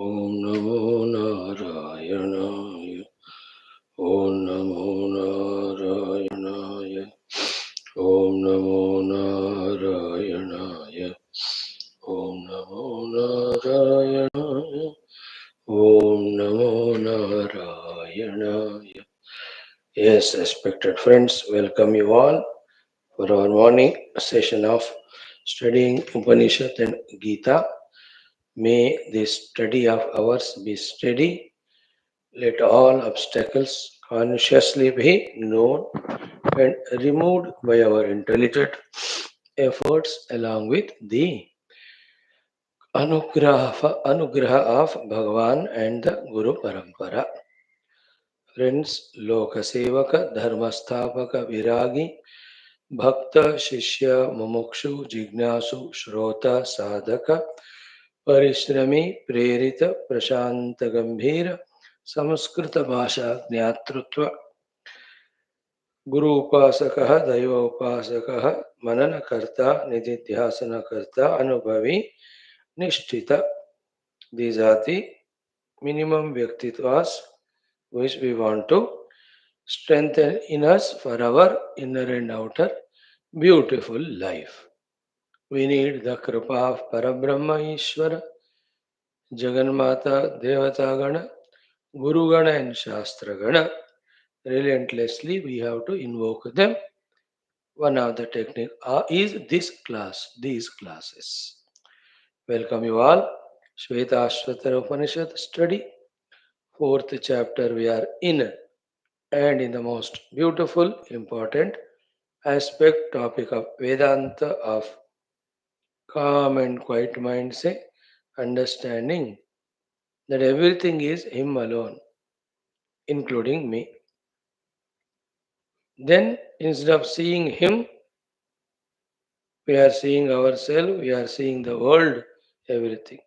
Om Namo Narayanaaya. Om Namo Narayanaaya. Om Namo Narayanaaya. Om Namo Narayanaaya. Om Namo Narayanaaya. Yes, respected friends, welcome you all for our morning session of studying Upanishad and Gita. May this study of ours be steady. Let all obstacles consciously be known and removed by our intelligent efforts along with the anugraha of Bhagavan and the Guru Parampara. Friends, Loka Sevaka, Dharmastapaka, Viragi, Bhakta, Shishya, Mumukshu, Jignasu, Shrota, Sadhaka, Parishrami, Prerita, Prashanta Gambhira, Samskrita Bhasha, Jnatritva, Guru Upasakaha, Daiva Upasakaha, Mananakarta, Nididhyasanakarta, Anubhavi, Nishtita. These are the minimum Vyaktitvas which we want to strengthen in us for our inner and outer beautiful life. We need the Kripa of Parabrahma Ishvara, Jagannatha, Devatagana, Guru Gana and Shastra Gana. Relentlessly we have to invoke them. One of the technique is these classes. Welcome you all. Shwethashwathara Upanishad study. Fourth chapter we are in, and in the most beautiful, important aspect topic of Vedanta of calm and quiet mind, say understanding that everything is Him alone, including me. Then instead of seeing Him, we are seeing ourselves, we are seeing the world, everything.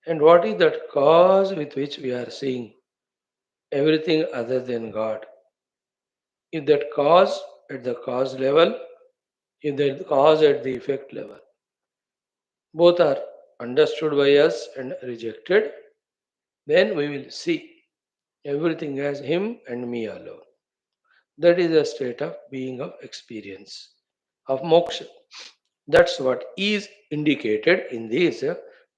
And what is that cause with which we are seeing everything other than God? If that cause at the cause level, if that cause at the effect level, both are understood by us and rejected, then we will see everything as Him and me alone. That is a state of being of experience, of moksha. That's what is indicated in these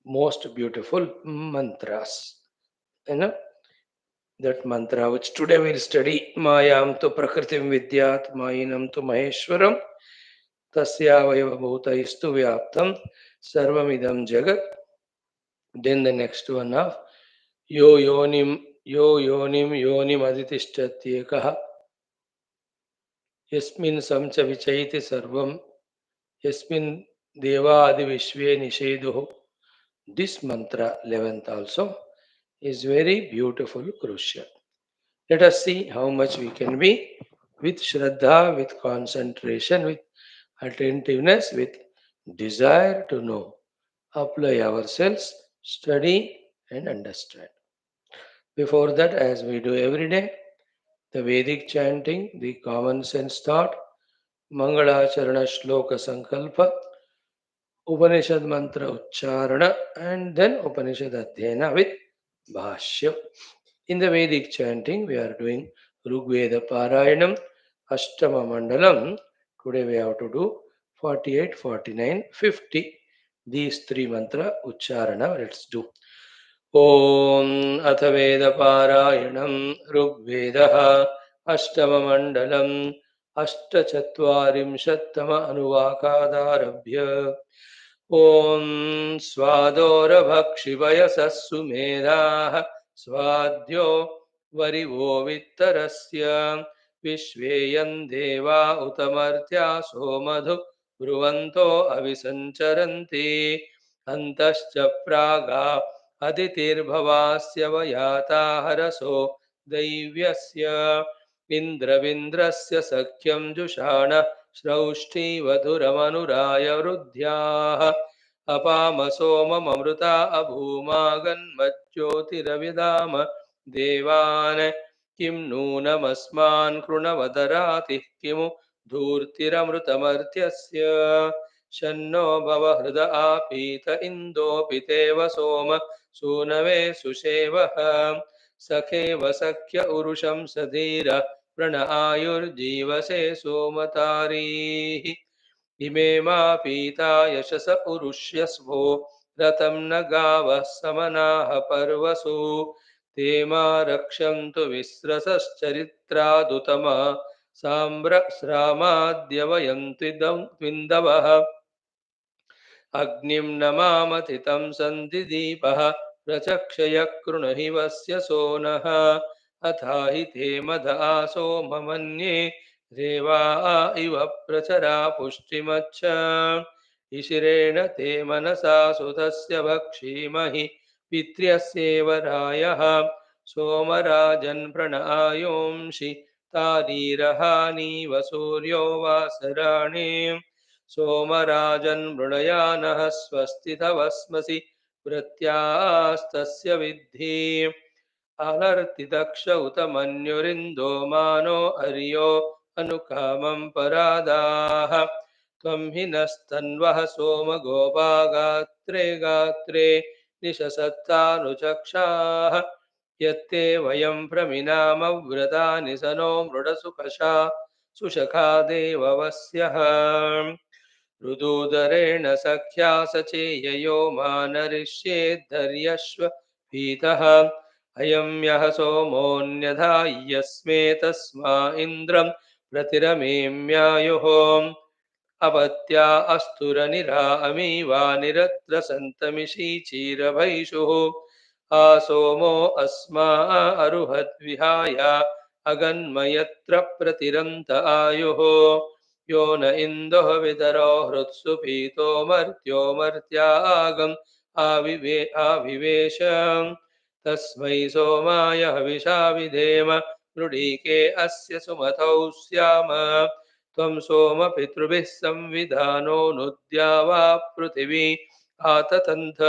most beautiful mantras. You know, that mantra which today we'll study, Mayam tu prakritim vidyat, Mayinam tu maheshwaram, Tasya vaiva bhutaistu vyaptam, Sarvamidam jagat. Then the next one of yo yonim aditishtatyekah, Yasmin samcha vichaiti sarvam, Yasmin deva adi vishve nisheduho. This mantra, 11th also, is very beautiful, crucial. Let us see how much we can be with Shraddha, with concentration, with attentiveness, with desire to know, apply ourselves, study and understand. Before that, as we do every day, the Vedic chanting, the common sense thought, Mangalacharana Shloka Sankalpa, Upanishad Mantra Ucharana, and then Upanishad Adhyayana with Bhashyam. In the Vedic chanting, we are doing Rigveda Parayanam, Ashtama Mandalam. Today we have to do 48, 49, 50. These three mantra Ucharana. Let's do. Om Athaveda Parayanam Rigvedaha Ashtama Mandalam Ashtachatvarimshattama Anuvakadarabhya Om Swadorabhakshivayasassumedah Swadhyo Varivo Vittarasya Vishveyan Deva Utamartya Somadhu Bruvanto Avisancharanti Antascha Praga Aditirbhavasya Vayata Haraso Daivyasya Indravindrasya Sakyam Jushana श्रौष्ठीवधुरमनुराय वृद्ध्याः अपामसोमममृता अभूमागन्मज्योतिरविदाम देवान् किं नूनमस्मान् कृणवदरातिः किमु धूर्तिरमृतमर्त्यस्य शन्नो भवहृद आपीत इन्दोपितेव सोम सूनवे सुषेवः सखेव सख्य उरुषं सधीर प्रण आयुर्जीवसे सोमतारीः इमे मा पीता यशस उरुष्यस्वो रतं न गावः समनाः पर्वसु ते मा रक्षन्तु विस्रसश्चरित्रादुतमा साम्रस्रामाद्यवयन्त्विन्दवः अग्निं नमामथितं सन्ति दीपः प्रचक्षय कृणहि वस्य सोनः अथाहि ते मद आसो ममन्ये रेवा इव प्रचरा पुष्टिमच्छ इशिरेण ते मनसा सुतस्य भक्षीमहि पित्र्यस्येव रायः सोमराजन् प्रणआयोंषि तारीरहानीव सूर्यो वासराणि सोमराजन् मृडयानः स्वस्ति तवस्मसि वृत्यास्तस्य विद्धि अनर्तिदक्ष उत मन्युरिन्दो मानो अर्यो अनुकामं परादाः त्वं हि नस्तन्वः सोम गोपागात्रे गात्रे निशसत्तानुचक्षाः यत्ते वयं प्रमिनामव्रतानि स नो मृडसुखशा सुशखा देववस्यः रुदूदरेण सख्या सचेययो मानरिष्येद्धर्यश्व पीतः अयं यः सोमोऽन्यधाय्यस्मे तस्मा इन्द्रं प्रतिरमेम्यायुः अपत्या अस्तुरनिरा अमीवा निरत्र सन्तमिषीचीरभैषुः आसोमो अस्मा अरुहद्विहाय अगन्मयत्र प्रतिरन्त आयुः यो न इन्दुः वितरो हृत्सु पीतो मर्त्यो मर्त्यागम् आविवेश तस्मै सोमाय हविषा विधेम मृडीके अस्य सुमतौ स्याम त्वं सोम पितृभिः संविधानो नुद्यावा पृथिवी आततन्थ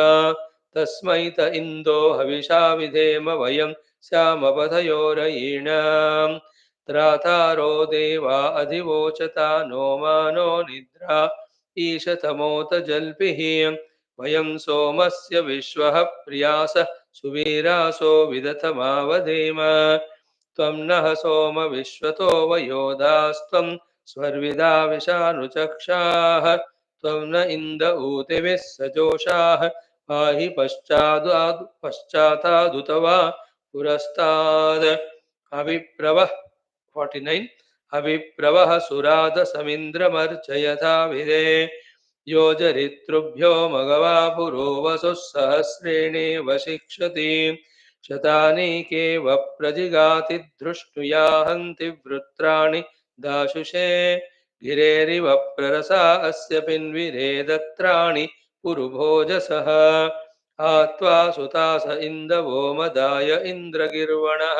तस्मै त इन्दो हविषा विधेम वयं श्यामपथयोरयीणाम् त्रातारो देवा अधिवोचता नो मानो निद्रा ईशतमोत जल्पिः वयं सोमस्य विश्वः प्रियास सुवीरासो विदथमावधेम त्वं नः सोम विश्वतो वयोधास्त्वं स्वर्विदा विशानुचक्षाः त्वं न इन्द ऊतिभिः सजोषाः पाहि पश्चातादुतवा पुरस्ताद् अविप्रवः 49 अविप्रवः सुरादसमिन्द्रमर्चयथा विदे योजरितृभ्यो मघवा पुरो वसुः सहस्रेणेव शिक्षति शतानीकेव प्रजिगाति धृष्णुया हन्ति वृत्राणि दाशुषे गिरेरिव प्ररसा अस्य पिन्विरेदत्राणि पुरुभोजसः आत्वा सुतास इन्दवो मदाय इन्द्रगिर्वणः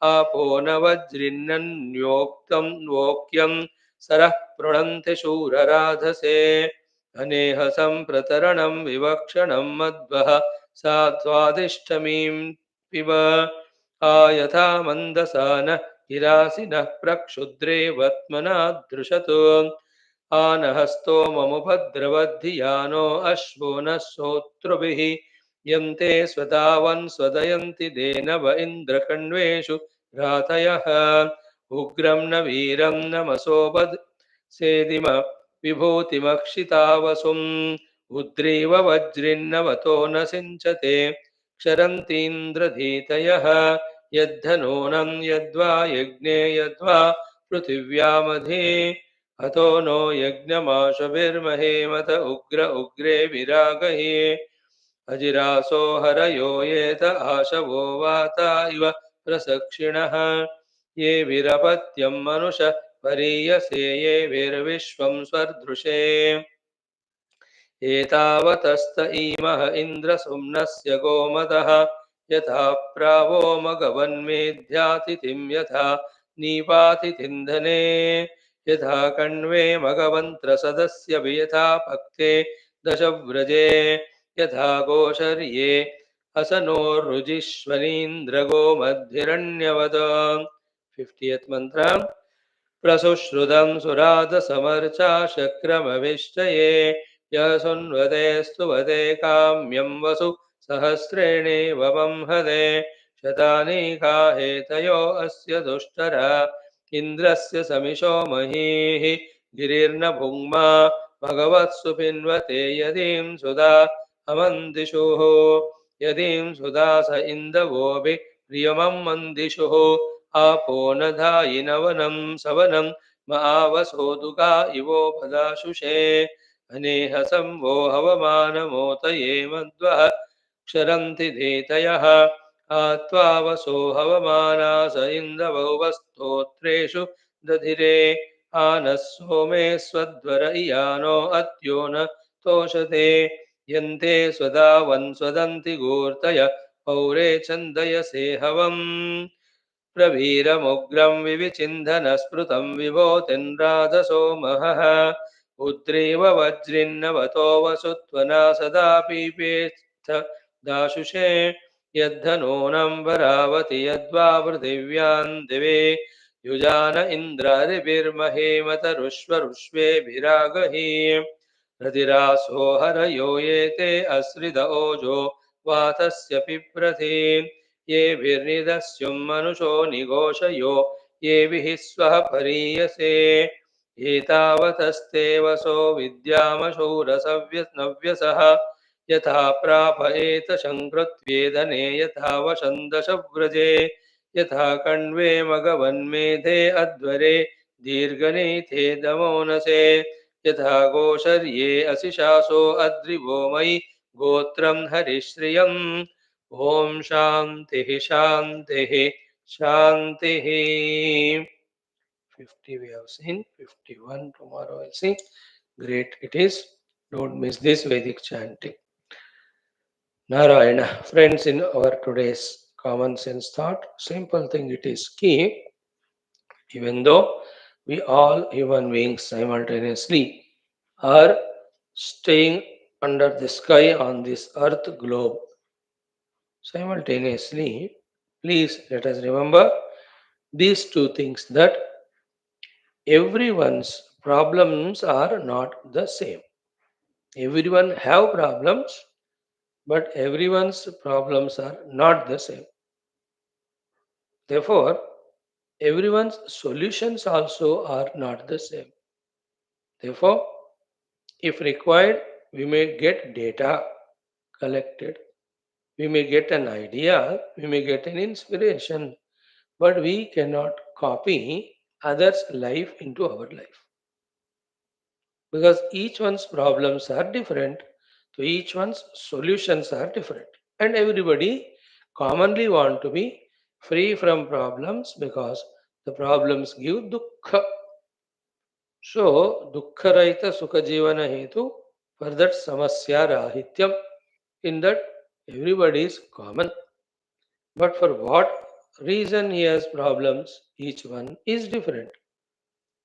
आपो न वज्रिन्नन्योक्तं वोक्यं सरः पृणन्ति शूरराधसे अनेहसं प्रतरणं विवक्षणं मध्वः सा स्वादिष्टमीं पिब आयथा मन्दसान गिरासिनः प्रक्षुद्रे वत्मना दृशतु आनहस्तोममुपद्रवद्धियानो अश्वो नः सोऽतृभिः यं ते स्वधावन् स्वदयन्ति देनव इन्द्रकण्वेषु रातयः उग्रं न वीरं नमसोपद् सेदिम विभूतिमक्षितावसुम् उद्रीव वज्रिन्नवतो न सिञ्चते क्षरन्तीन्द्रधीतयः यद्धनूनं यद्वा यज्ञे यद्वा पृथिव्यामधे अतो नो यज्ञमाशुभिर्महेमत उग्र उग्रे विरागहे अजिरासो हरयो येत आशवो वाता इव प्रसक्षिणः ये विरपत्यं मनुष परीयसे ये विर्विश्वं स्वर्दृशे एतावतस्त इमः इन्द्रसुम्नस्य गोमतः यथा प्रावो मघवन्मेध्यातिथिं यथा नीपातिथिन्धने यथा कण्वे मघवन्त्रसदस्य यथा पक्ते दशव्रजे यथा गोशर्ये असनोरुजिष्वनीन्द्रगोमद्भिरण्यवद 50th मंत्र प्रसुश्रुतं सुरादसमर्चा शक्रमभिष्टये यः सुन्वते स्तुवते काम्यं वसु सहस्रेणेव वंहते शतानि काहेतयो अस्य दुष्टरा इन्द्रस्य समिशो महीः गिरिर्न भुङ्मा भगवत्सु पिन्वते यदीं सुधा अमन्दिषुः यदीं सुधा स इन्दवोऽपि प्रियमं मन्दिषुः आपो न धायिनवनं सवनं महावसोदुका इवोपदाशुषे अनेहसं वो हवमानमोतये मध्वः क्षरन्ति धेतयः आत्वा वसो हवमानास इन्दवौ दधिरे आनः सोमे स्वध्वर इयानो अत्यो न तोषते यन्ते स्वदावन् स्वदन्ति गोर्तय पौरे छन्दयसे हवम् प्रवीरमुग्रं विविचिन्धनस्पृतं विभोतिन्राधसो महः पुत्रेव वज्रिन्नवतो वसुत्वना सदा पीपेत्थ दाशुषे यद्धनूनं यद्वा पृथिव्यां दिवे युजान इन्द्रारिभिर्महेमतरुष्वरुष्वेभिरागहि रतिरासो हरयो ये ते अस्रिद ओजो वातस्य पिप्रथि ये विर्निदस्युं मनुषो निघोषयो ये विहि स्वः परीयसे एतावतस्ते वसो विद्यामशूरसव्यसः यथा प्रापयेत शङ्कृत्वेदने यथा वशन्दशव्रजे यथा कण्वे मघवन्मेधे अध्वरे दीर्घनीथे दमोनसे यथा गोशर्ये असिशासो अद्रिवो मयि गोत्रं हरिश्रियम् ॐ शान्तिः शान्तिः शान्तिः 50 we have seen, 51 tomorrow I'll see. Great it is. Don't miss this Vedic chanting. Narayana. Friends, in our today's common sense thought, simple thing it is key. Even though we all human beings simultaneously are staying under the sky on this earth globe, simultaneously, please let us remember these two things, that everyone's problems are not the same. Everyone have problems, but everyone's problems are not the same. Therefore, everyone's solutions also are not the same. Therefore, if required, we may get data collected, we may get an idea, we may get an inspiration, but we cannot copy others' life into our life, because each one's problems are different, so each one's solutions are different, and everybody commonly want to be free from problems because the problems give dukkha. So dukkha raita sukha jivana hetu, for that samasya rahityam, in that everybody is common, but for what reason he has problems, each one is different.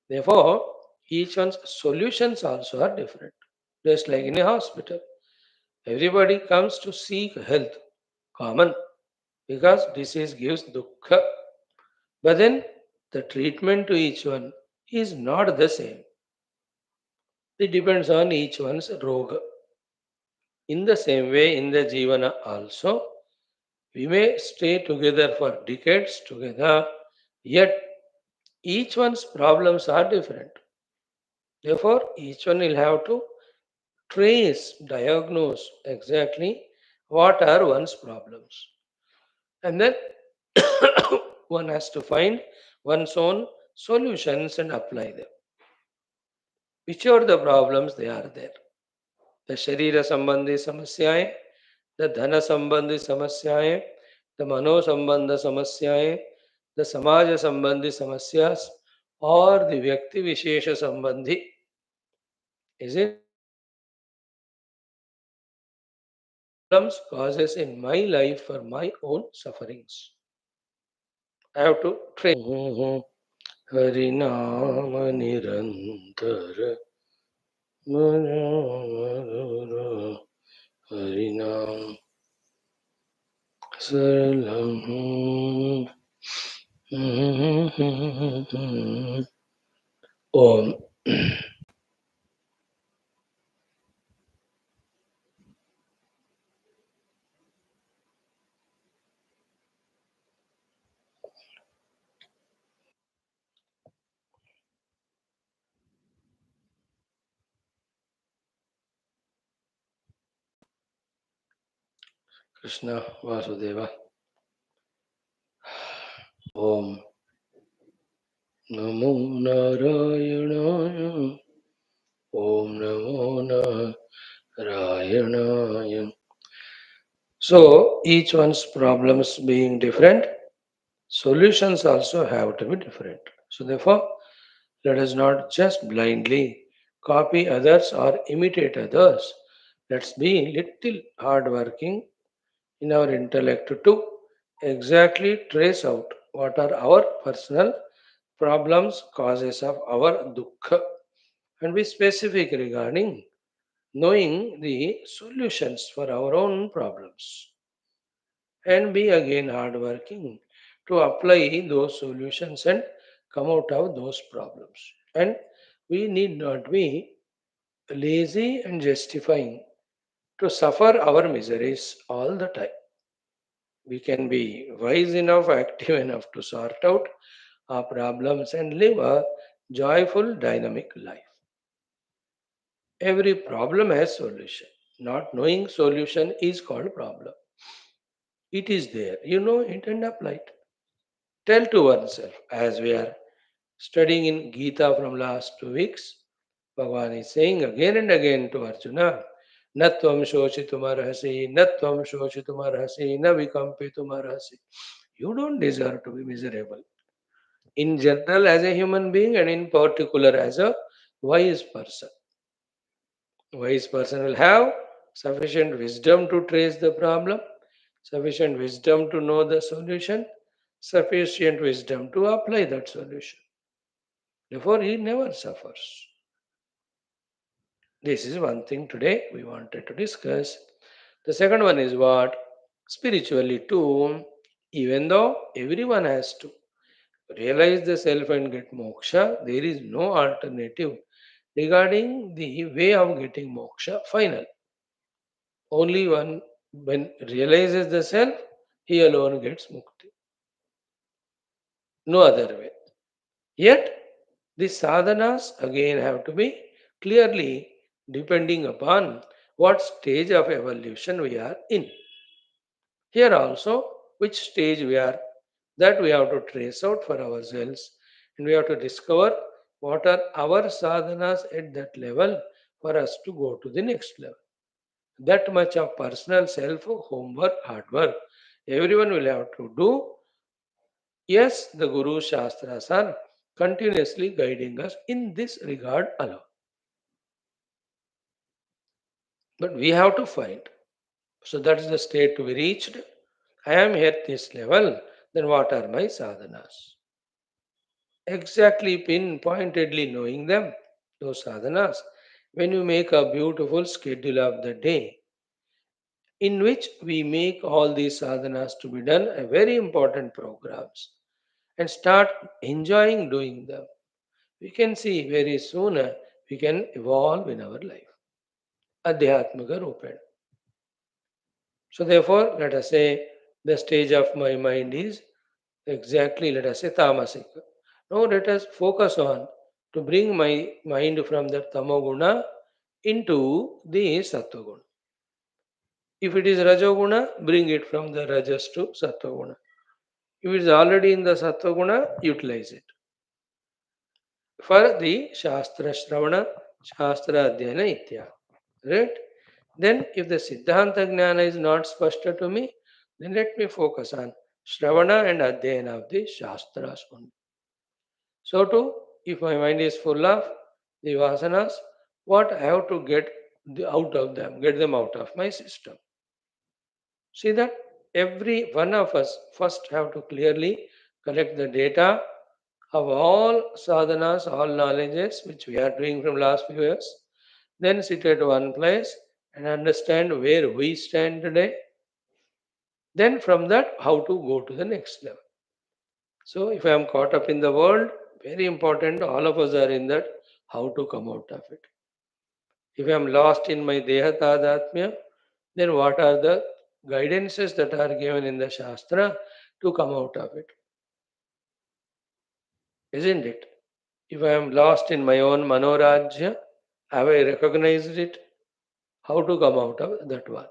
Therefore, each one's solutions also are different. Just like in a hospital, everybody comes to seek health, common, because disease gives dukkha. But then the treatment to each one is not the same. It depends on each one's roga. In the same way, in the jivana also, we may stay together for decades together, yet each one's problems are different. Therefore, each one will have to trace, diagnose exactly what are one's problems. And then one has to find one's own solutions and apply them. Whichever the problems they are there. The Sharira Sambandhi Samasyaye, the Dhana Sambandhi Samasyaye, the Mano Sambandha Samasyaye, the Samaja Sambandhi Samasyas, or the Vyakti Vishesha Sambandhi. Is it problems causes in my life for my own sufferings? I have to train. Harinama Nirantara Harinam Saralam Om. Krishna Vasudeva. Om Namo Narayanaya. Om Namo Narayanaya. So each one's problems being different, solutions also have to be different. So therefore, let us not just blindly copy others or imitate others. Let's be little hardworking in our intellect to exactly trace out what are our personal problems, causes of our dukkha, and be specific regarding knowing the solutions for our own problems, and be again hardworking to apply those solutions and come out of those problems. And we need not be lazy and justifying to suffer our miseries all the time. We can be wise enough, active enough to sort out our problems and live a joyful, dynamic life. Every problem has solution. Not knowing solution is called problem. It is there. You know it and apply it. Tell to oneself, as we are studying in Gita from last 2 weeks, Bhagavan is saying again and again to Arjuna, Natvam shochitumarhasi, Natvam shochitumarhasi, na vikampitumarhasi. You don't deserve to be miserable. In general, as a human being, and in particular, as a wise person. Wise person will have sufficient wisdom to trace the problem, sufficient wisdom to know the solution, sufficient wisdom to apply that solution. Therefore, he never suffers. This is one thing today we wanted to discuss. The second one is what? Spiritually, too, even though everyone has to realize the self and get moksha, there is no alternative regarding the way of getting moksha final. Only one, when realizes the self, he alone gets mukti. No other way. Yet, the sadhanas again have to be clearly depending upon what stage of evolution we are in. Here also, which stage we are, that we have to trace out for ourselves, and we have to discover what are our sadhanas at that level for us to go to the next level. That much of personal self homework, hard work, everyone will have to do. Yes, the Guru Shastras are continuously guiding us in this regard alone. But we have to find. So that is the state to be reached. I am here at this level, then what are my sadhanas? Exactly pinpointedly knowing them, those sadhanas, when you make a beautiful schedule of the day, in which we make all these sadhanas to be done, a very important programs, and start enjoying doing them, we can see very soon we can evolve in our life. Adhyatmaka Rupena. So therefore, let us say the stage of my mind is exactly, let us say, tamasika. Now let us focus on to bring my mind from the tamoguna into the sattva. If it is rajoguna, bring it from the rajas to sattva. If it is already in the sattva, utilize it. For the Shastra Shravana, Shastra Adhyana Itya. Right? Then, if the Siddhanta Jnana is not spashta to me, then let me focus on Shravana and Adhyana of the Shastras only. So, too, if my mind is full of the Vasanas, what I have to get out of them, get them out of my system. See that every one of us first have to clearly collect the data of all sadhanas, all knowledges which we are doing from last few years, then sit at one place and understand where we stand today. Then from that, how to go to the next level. So if I am caught up in the world, very important, all of us are in that, how to come out of it. If I am lost in my Deha Tadatmya, then what are the guidances that are given in the Shastra to come out of it? Isn't it? If I am lost in my own Manorajya, have I recognized it? How to come out of that one?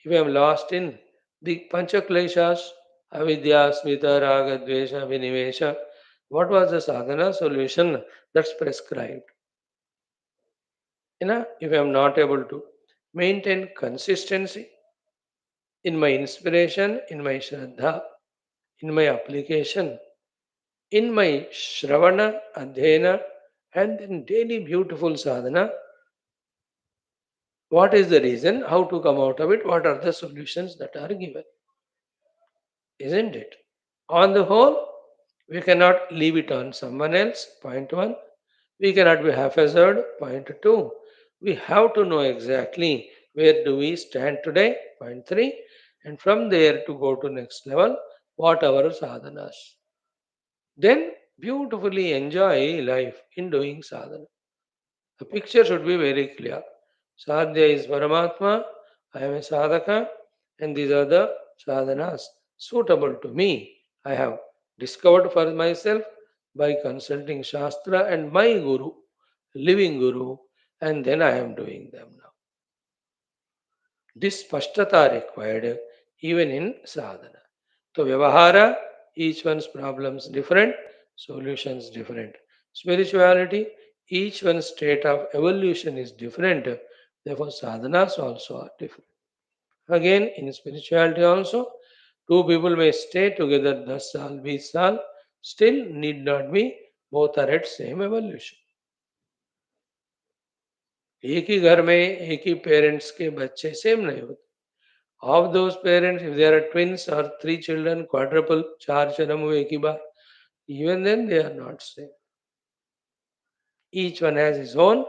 If I am lost in the Panchakleshas, Avidya, Smita, Raga, Dvesha, Vinivesha, what was the sadhana solution that's prescribed? If I am not able to maintain consistency in my inspiration, in my Shraddha, in my application, in my Shravana, Adhyena, and then daily beautiful sadhana, what is the reason? How to come out of it? What are the solutions that are given? Isn't it? On the whole, we cannot leave it on someone else. Point one. We cannot be haphazard. Point two. We have to know exactly where do we stand today. Point three. And from there to go to next level, what our sadhanas. Then beautifully enjoy life in doing sadhana. The picture should be very clear. Sadhya is Paramatma, I am a sadhaka, and these are the sadhanas suitable to me. I have discovered for myself by consulting Shastra and my Guru, living Guru, and then I am doing them now. This spashtata required even in sadhana. So Vyavahara, each one's problems different, solutions different. Spirituality, each one's state of evolution is different. Therefore, sadhanas also are different. Again, in spirituality also, two people may stay together 10 saal, 20 saal, still need not be both are at same evolution. एक ही घर में एक ही parents के बच्चे same नहीं होते. Of those parents, if there are twins or three children, quadruple, चार जन्म हुए एक ही बार, even then they are not same. Each one has his own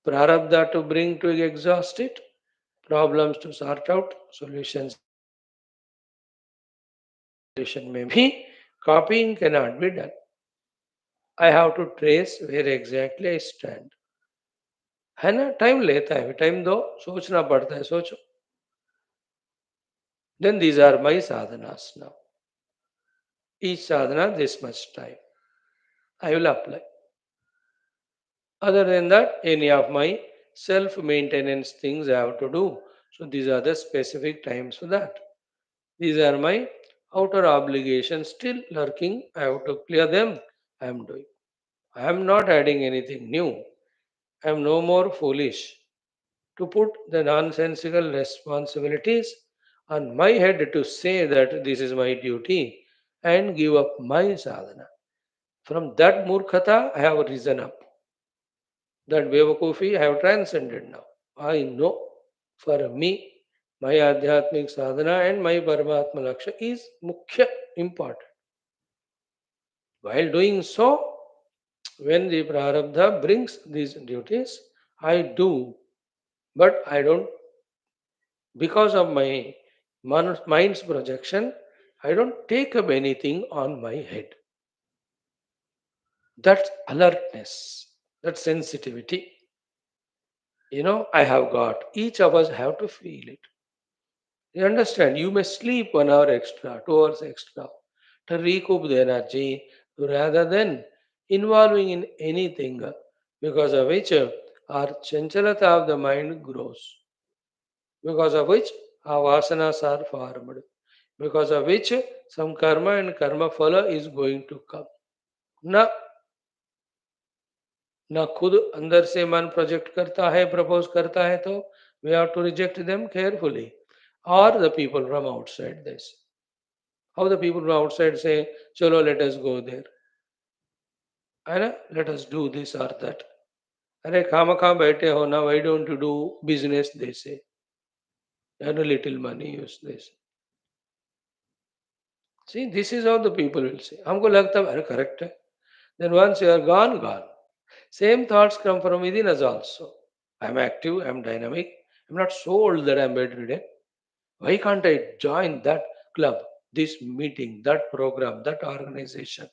prarabdha to bring to exhaust it, problems to sort out, solutions may be, copying cannot be done. I have to trace where exactly I stand. है ना, time लेता है, time दो, सोचना पड़ता है, सोचो. Then these are my sadhanas now. Each sadhana this much time. I will apply. Other than that, any of my self maintenance things I have to do. So these are the specific times for that. These are my outer obligations still lurking. I have to clear them. I am doing. I am not adding anything new. I am no more foolish to put the nonsensical responsibilities on my head to say that this is my duty and give up my sadhana. From that murkhata, I have risen up. That Bevakufi I have transcended now. I know for me, my Adhyatmic sadhana and my Paramatma Laksha is mukhya important. While doing so, when the Prarabdha brings these duties, I do, but I don't, because of my mind's projection, I don't take up anything on my head. That alertness, that sensitivity, I have got. Each of us have to feel it. You understand? You may sleep 1 hour extra, 2 hours extra to recoup the energy rather than involving in anything because of which our chanchalata of the mind grows, because of which our vasanas are formed, because of which some karma and karma phala is going to come. ना ना खुद अंदर से मन project करता है, propose करता है, तो we have to reject them carefully, or the people from outside this. How the people from outside say, chalo, let us go there. And let us do this or that. अरे खामा खा बैठे हो ना, why don't you do business, they say. Earn a little money, use this. See, this is how the people will say. हमको लगता है, अरे correct है. Then once you are gone, gone. Same thoughts come from within us also. I'm active, I'm dynamic. I'm not so old that I'm bedridden. Why can't I join that club, this meeting, that program, that organization?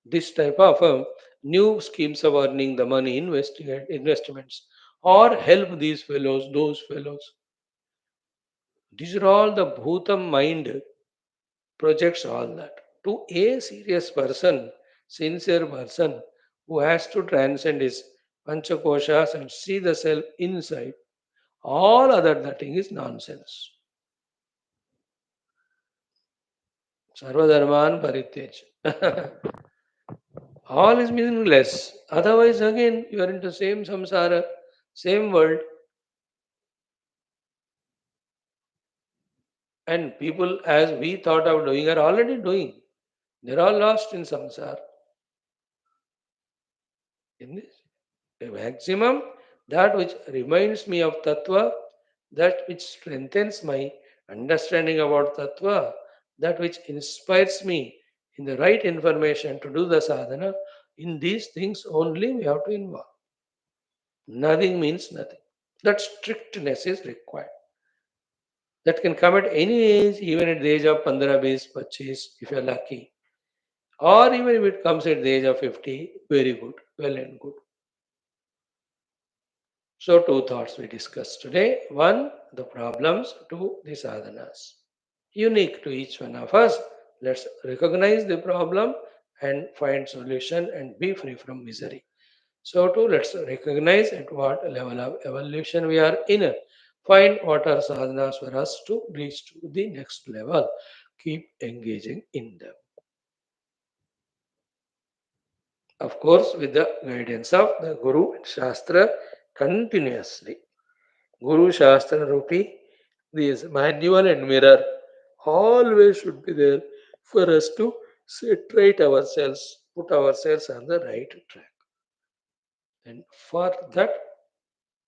This type of new schemes of earning the money, investments, or help these fellows, those fellows. These are all the Bhutam mind projects all that. To a serious person, sincere person who has to transcend his panchakoshas and see the self inside, all other that thing is nonsense. Sarvadharman Parityaj. All is meaningless. Otherwise, again, you are into same samsara, same world, and people, as we thought of doing, are already doing. They're all lost in samsara. In this, the maximum, that which reminds me of tattva, that which strengthens my understanding about tattva, that which inspires me in the right information to do the sadhana, in these things only we have to involve. Nothing means nothing. That strictness is required. That can come at any age, even at the age of 15, 20, 25, if you are lucky. Or even if it comes at the age of 50, very good, well and good. So, two thoughts we discussed today. One, the problems. Two, the sadhanas. Unique to each one of us. Let's recognize the problem and find solution and be free from misery. So, two, let's recognize at what level of evolution we are in. Find what are sadhanas for us to reach to the next level. Keep engaging in them. Of course, with the guidance of the Guru and Shastra continuously. Guru Shastra Rupi, this manual and mirror always should be there for us to set right ourselves, put ourselves on the right track. And for that,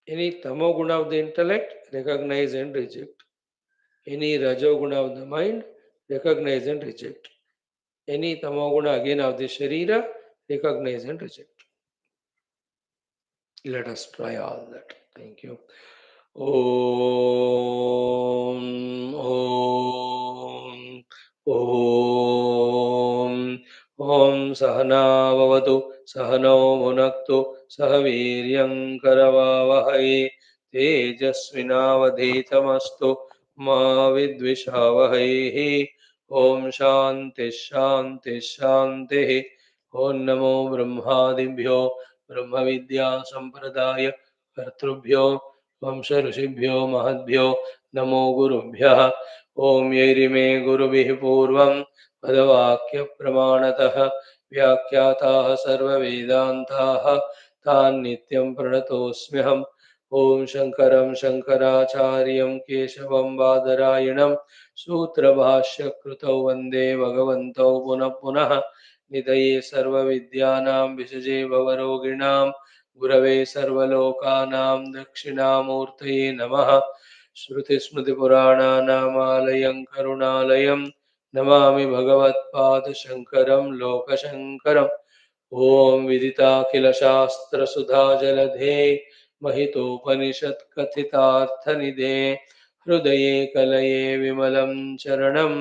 any tamoguna of the intellect, recognize and reject. Any rajoguna of the mind, recognize and reject. Any tamoguna again of the sharira, recognize and reject. Let us try all that. Thank you. ॐ ॐ ॐ ॐ सहनाववतु सहनौ भुनक्तु सह वीर्यं करवावहै तेजस्विनावधीतमस्तु मा विद्विषावहैः ॐ शान्तिः शान्तिः शान्तिः ॐ नमो ब्रह्मादिभ्यो ब्रह्मविद्यासम्प्रदाय कर्तृभ्यो वंश ऋषिभ्यो महद्भ्यो नमो गुरुभ्यः ॐ यैरिमे गुरुभिः पूर्वं पदवाक्यप्रमाणतः व्याख्याताः सर्ववेदान्ताः तान् नित्यं प्रणतोऽस्म्यहम् ॐ शङ्करं शङ्कराचार्यं केशवं बादरायणं सूत्रभाष्यकृतौ वन्दे भगवन्तौ पुनः पुनः निधये सर्वविद्यानां विषजे भवरोगिणां गुरवे सर्वलोकानां दक्षिणामूर्तये नमः श्रुतिस्मृतिपुराणानामालयं करुणालयं नमामि भगवत्पादशङ्करं लोकशङ्करम् ॐ विदिताखिलशास्त्रसुधाजलधे महितोपनिषत्कथितार्थनिधे हृदये कलये विमलं चरणं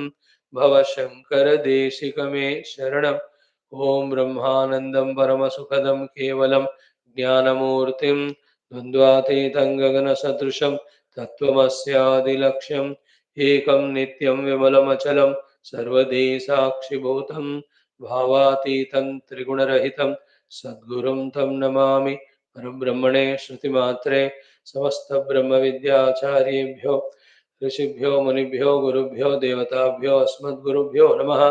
भवशङ्करदेशिकमे शरणम् ॐ ब्रह्मानन्दं परमसुखदं केवलं ज्ञानमूर्तिं द्वन्द्वातीतं गगनसदृशं तत्त्वमस्यादिलक्ष्यम् एकं नित्यं विमलमचलं सर्वदे साक्षिभूतं भावातीतं त्रिगुणरहितं सद्गुरुं तं नमामि परब्रह्मणे श्रुतिमात्रे समस्तब्रह्मविद्याचार्येभ्यो ऋषिभ्यो मुनिभ्यो गुरुभ्यो देवताभ्यो अस्मद्गुरुभ्यो नमः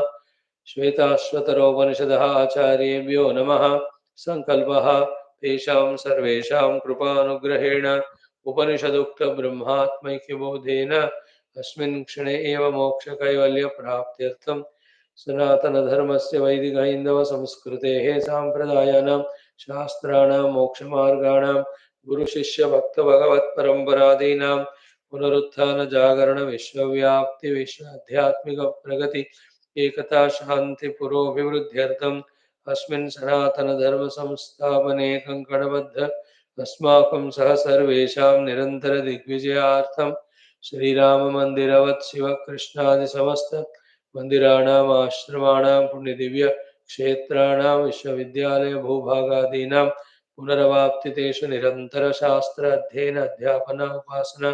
श्वेताश्वतरोपनिषदः आचार्येभ्यो नमः सङ्कल्पः तेषां सर्वेषां कृपानुग्रहेण उपनिषदुक्तब्रह्मात्मैक्यबोधेन अस्मिन् क्षणे एव मोक्षकैवल्यप्राप्त्यर्थं सनातनधर्मस्य वैदिकहैन्दवसंस्कृतेः साम्प्रदायानां शास्त्राणां मोक्षमार्गाणां गुरुशिष्यभक्तभगवत्परम्परादीनां पुनरुत्थानजागरणविश्वव्याप्तिविश्वाध्यात्मिकप्रगति एकता शांति पुरोभिवृद्ध्यर्थम् अस्मिन् सनातनधर्म संस्थापने कंकणबद्ध अस्माकं सह सर्वेषां निरन्तर दिग्विजयार्थं श्रीराम मंदिरवत् शिव कृष्णादि समस्त मंदिराणाम् आश्रमाणां पुण्यदिव्य क्षेत्राणां विश्वविद्यालय भूभागादीनां पुनरवाप्तितेषु निरन्तर शास्त्र अध्ययन अध्यापन उपासना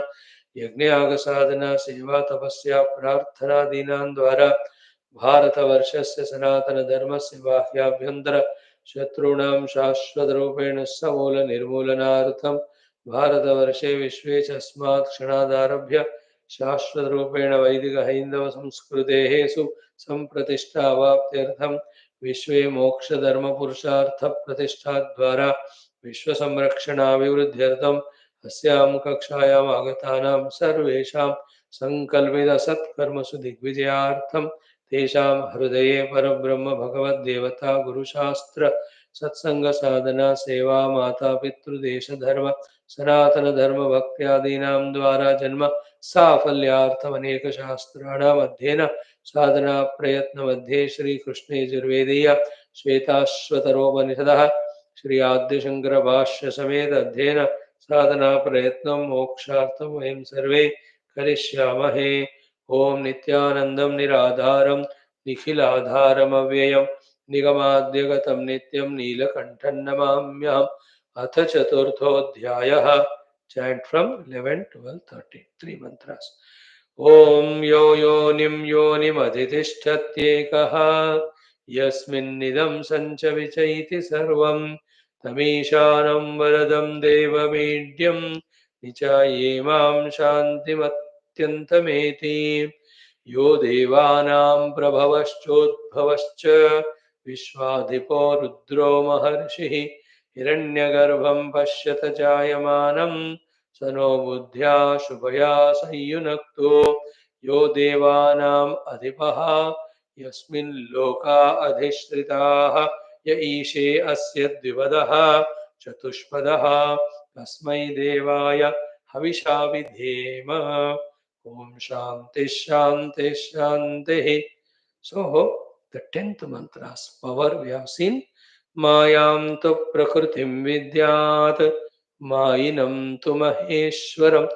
यज्ञयाग साधना सेवा तपस्या प्रार्थनादीनां द्वारा भारतवर्षस्य सनातनधर्मस्य बाह्याभ्यन्तर शत्रूणां शाश्वतरूपेण समूलनिर्मूलनार्थं भारतवर्षे विश्वे च अस्मात् क्षणादारभ्य शाश्वतरूपेण वैदिक-हैन्दव-संस्कृतेः सुसम्प्रतिष्ठावाप्त्यर्थं विश्वे मोक्षधर्मपुरुषार्थप्रतिष्ठाद्वारा विश्वसंरक्षणाभिवृद्ध्यर्थम् अस्यां कक्षायाम् आगतानां सर्वेषां सङ्कल्पितसत्कर्मसु दिग्विजयार्थं तेषां हृदये परब्रह्म भगवद्देवता गुरुशास्त्र सत्संग साधना सेवा माता पितृदेश धर्म सनातन धर्म भक्त्यादीनां द्वारा जन्म साफल्यार्थम अनेक शास्त्राणाम् अध्ययन साधना प्रयत्न मध्ये श्री कृष्ण यजुर्वेदीय श्वेताश्वतरोपनिषदः श्री आद्य शंकर भाष्य समेत अध्ययन साधना प्रयत्नं मोक्षार्थं वयं सर्वे करिष्यामहे। ओम नित्यानन्दं निराधारं निखिलाधारमव्ययम् निगमाद्यगतं नित्यं नीलकण्ठं नमाम्यहम्। अथ चतुर्थोऽध्यायः। Chant from 11, 12, 13. 3 mantras. Om yo yonim yonimaditishthatyekah yasminnidam sancha vichaiti sarvam तमीशानं वरदं देवमीड्यं निचायेमां शान्तिमत्यन्तमेति यो देवानां प्रभवश्चोद्भवश्च विश्वाधिपो रुद्रो महर्षिः हिरण्यगर्भं पश्यत जायमानं स नो बुद्ध्या शुभया संयुनक्तो यो देवानाम् अधिपः यस्मिन् लोका अधिश्रिताः य ईशे अस्य द्विपदः चतुष्पदः तस्मै देवाय हविषा विधेम। Om Shanti Shanti Shanti. So, the 10th mantra's power we have seen. Mayam tu prakritim vidyat Mayinam tu maheshwaram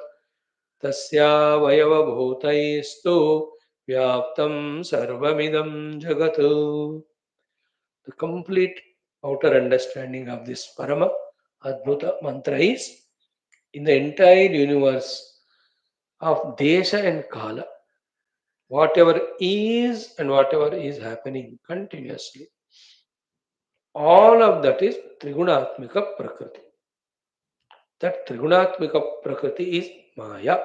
Tasya vayava bhutaistu Vyaptam sarvamidam jagatu. The complete outer understanding of this Parama Adbhuta mantra is in the entire universe of Desha and Kala, whatever is and whatever is happening continuously, all of that is Trigunatmika Prakriti. That Trigunatmika Prakriti is Maya,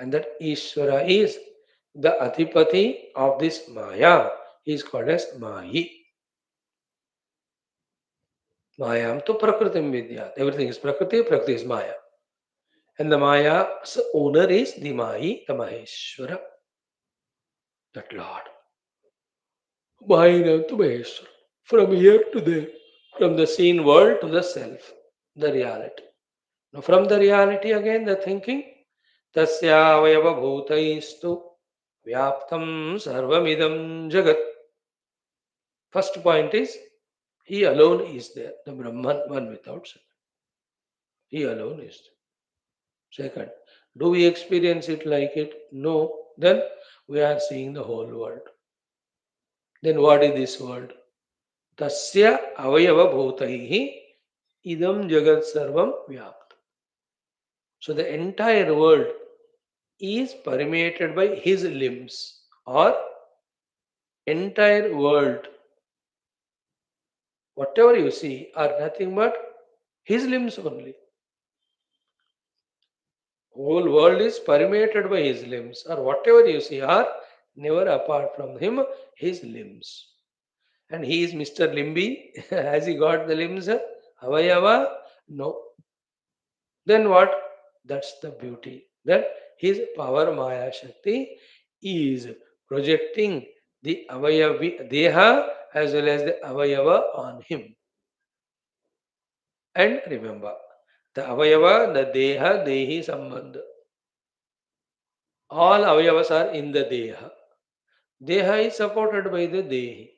and that Ishvara is the Adhipati of this Maya. He is called as Mayi. Mayam to Prakritim Vidya. Everything is Prakriti, Prakriti is Maya. And the Maya's owner is the Mayi, the Maheshwara, that Lord. Mayinam to Maheshwara. From here to there, from the seen world to the self, the reality. Now, from the reality again, the thinking, Tasya Vayava Bhutaistu Vyaptam Sarvamidam Jagat. First point is, He alone is there, the Brahman, one without second. He alone is there. Second, do we experience it like it? No. Then we are seeing the whole world. Then what is this world? Tasya Avayava Bhutaihi Idam Jagat Sarvam Vyaptam. So the entire world is permeated by his limbs, or entire world, whatever you see, are nothing but his limbs only. Whole world is permeated by his limbs, or whatever you see are never apart from him, his limbs. And he is Mr. Limbi. Has he got the limbs? Avayava? No. Then what? That's the beauty. That his power Maya Shakti is projecting the Avayavi Deha as well as the Avayava on him. And remember, the Avayava, the Deha, Dehi Sambandha. All Avayavas are in the Deha. Deha is supported by the Dehi.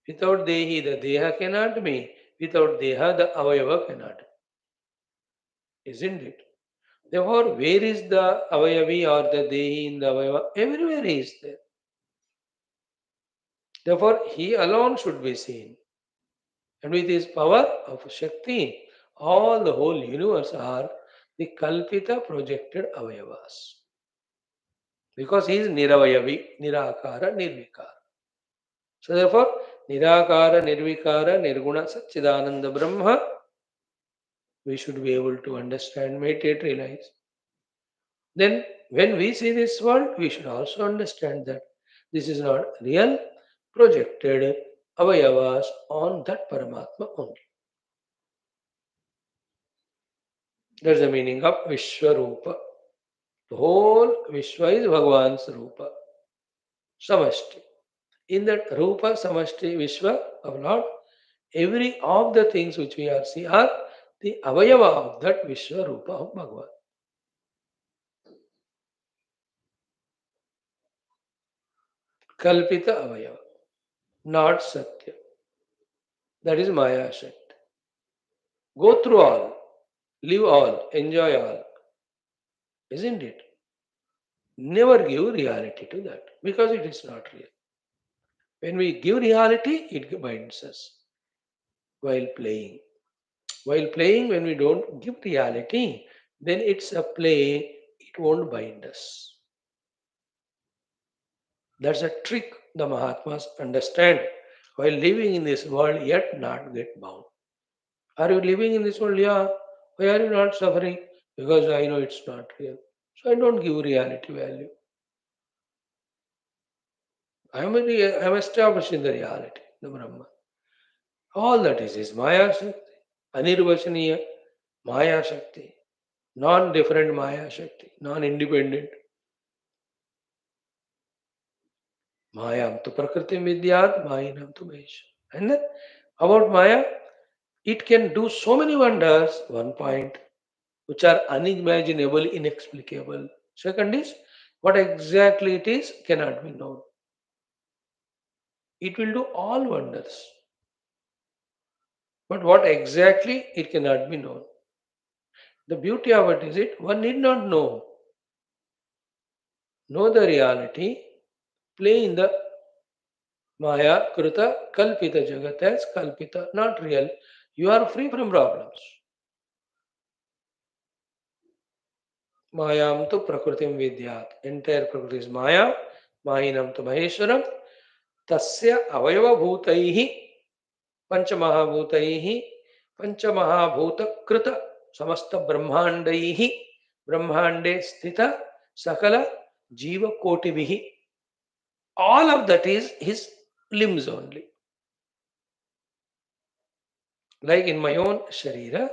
Without Dehi, the Deha cannot be. Without Deha, the Avayava cannot be. Isn't it? Therefore, where is the Avayavi or the Dehi in the Avayava? Everywhere he is there. Therefore, he alone should be seen. And with his power of Shakti, all the whole universe are the Kalpita projected Avayavas. Because he is Niravayavi, Nirakara, Nirvikara. So therefore, Nirakara, Nirvikara, Nirguna, Satchidananda Brahma, we should be able to understand, meditate, realize. Then When we see this world, we should also understand that this is not real, projected avayavas on that Paramatma only. That's the meaning of Vishwarupa. The whole Vishwa is Bhagavan's Rupa, Samashti. In that Rupa, Samashti, Vishwa of Lord, every of the things which we are seeing are the avayava of that Vishwa Rupa of Bhagavan. Kalpita avayava, not Satya. That is Maya Shakti. Go through all, live all, enjoy all, isn't it? Never give reality to that because it is not real. When we give reality, it binds us while playing. While playing, when we don't give reality, then it's a play, it won't bind us. That's a trick the Mahatmas understand while living in this world yet not get bound. Are you living in this world? Yeah. Why are you not suffering? Because I know it's not real. So I don't give reality value. I'm established in the reality, the Brahman. All that is Maya Shakti, Anirvachaniya Maya Shakti, non-different Maya Shakti, non-independent. Mayam tu Prakriti Vidyat, Mayinam tu Mahesh. And then about Maya, it can do so many wonders, one point, which are unimaginable, inexplicable. Second is, what exactly it is cannot be known. It will do all wonders. But what exactly it cannot be known. The beauty of it is one need not know the reality, play in the Maya, Kruta, Kalpita Jagat as Kalpita, not real. You are free from problems. Mayam tu Prakritim Vidyat. Entire Prakriti is Maya, Mahinam tu Maheshwaram, Tasya Avayava Bhutaihi, Panchamahabhutaihi, Panchamabhuta Krita, Samasta Brahmandaihi, Brahmande Sthita, Sakala, Jiva Kotivihi. All of that is his limbs only. Like in my own Sharira,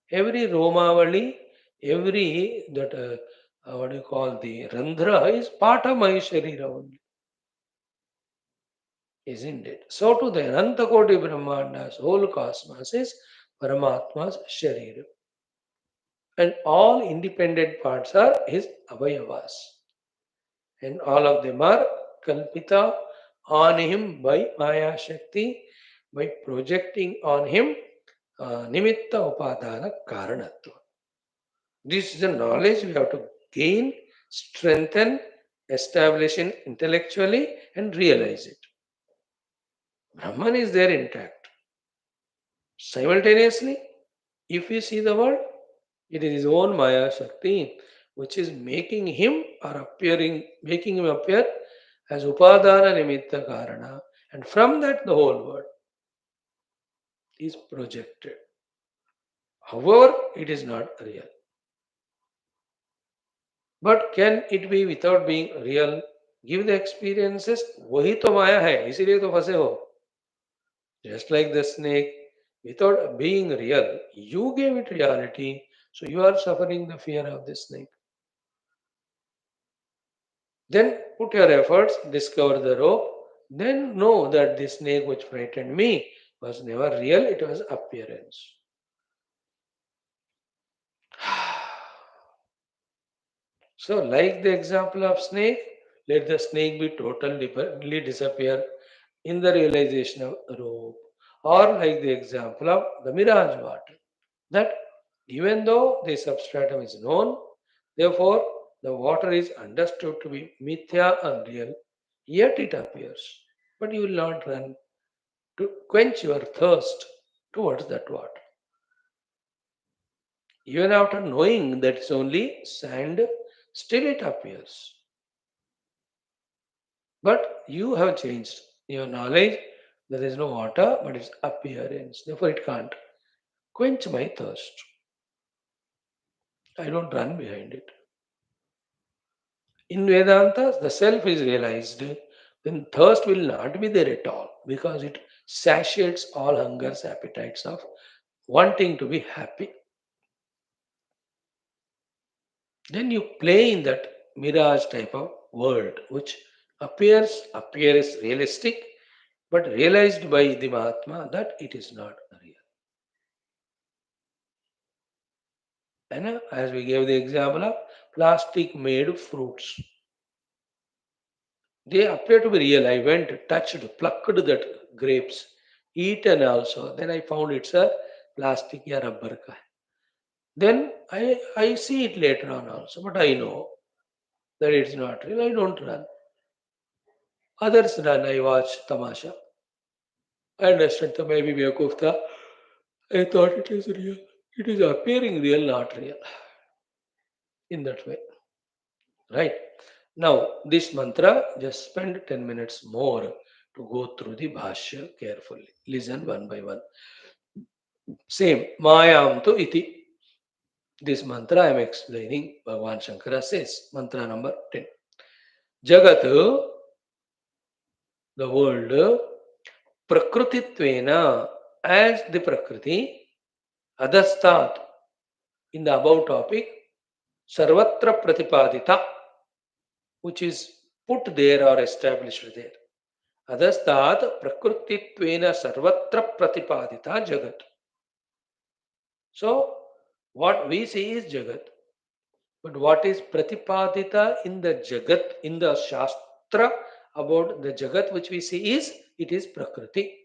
every Romavali, every that what do you call the Randhra is part of my Sharira only, isn't it? So to the Anantakoti Brahmandas, whole cosmos is Paramatma's Sharira. And all independent parts are his Avayavas. And all of them are Kalpita on him by Maya Shakti, by projecting on him Nimitta Upadana Karanatva. This is a knowledge we have to gain, strengthen, establish it intellectually, and realize it. Brahman is there intact. Simultaneously, if we see the world, it is his own Maya Shakti which is making him or making him appear as Upadana Nimitta Karana, and from that the whole world is projected. However, it is not real. But can it be without being real? Give the experiences. वही तो माया है, इसीलिए तो फंसे हो. Just like the snake, without being real, you gave it reality, so you are suffering the fear of the snake. Then put your efforts, discover the rope, then know that the snake which frightened me was never real, it was appearance. So, like the example of snake, let the snake be totally disappear in the realization of rope. Or like the example of the mirage water, that even though the substratum is known, therefore the water is understood to be mithya unreal, yet it appears. But you will not run to quench your thirst towards that water. Even after knowing that it's only sand, still it appears. But you have changed your knowledge. There is no water, but it's appearance. Therefore, it can't quench my thirst. I don't run behind it. In Vedanta, the self is realized, then thirst will not be there at all because it satiates all hungers, appetites of wanting to be happy. Then you play in that mirage type of world which appears realistic, but realized by the Mahatma that it is not real. And as we gave the example of plastic made fruits, they appear to be real. I went, touched, plucked that grapes, eaten also. Then I found it's a plastic or rubber ka. Then I see it later on also, but I know that it's not real. I don't run. Others run. I watch tamasha. I understand the maybe Bekufta. I thought it is real. It is appearing real, not real. In that way. Right? Now, this mantra, just spend 10 minutes more to go through the Bhashya carefully. Listen one by one. Same. Mayam tu iti. This mantra I am explaining. Bhagavan Shankara says, mantra number 10. Jagat, the world, prakrutitvena, as the prakriti, adastat, in the above topic, sarvatra pratipadita, which is put there or established there. Adastat prakrutitvena sarvatra pratipadita jagat. So, what we see is jagat. But what is pratipadita in the jagat, in the shastra about the jagat which we see is, it is prakriti.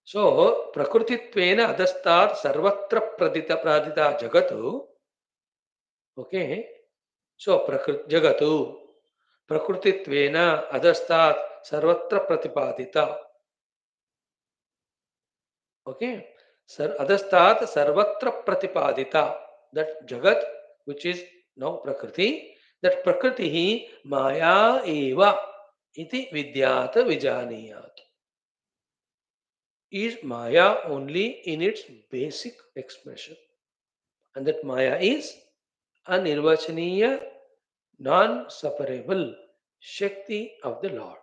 So, prakrutitvena adastat sarvatra pradita jagatu. Okay. So, jagatu prakrutitvena adastat sarvatra pratipadita. Okay. Adastat sarvatra pratipadita. That jagat, which is now prakriti, that prakriti hi maya eva iti vidyata vijaniyat. Is maya only in its basic expression. And that maya is anirvachaniya, non-separable Shakti of the Lord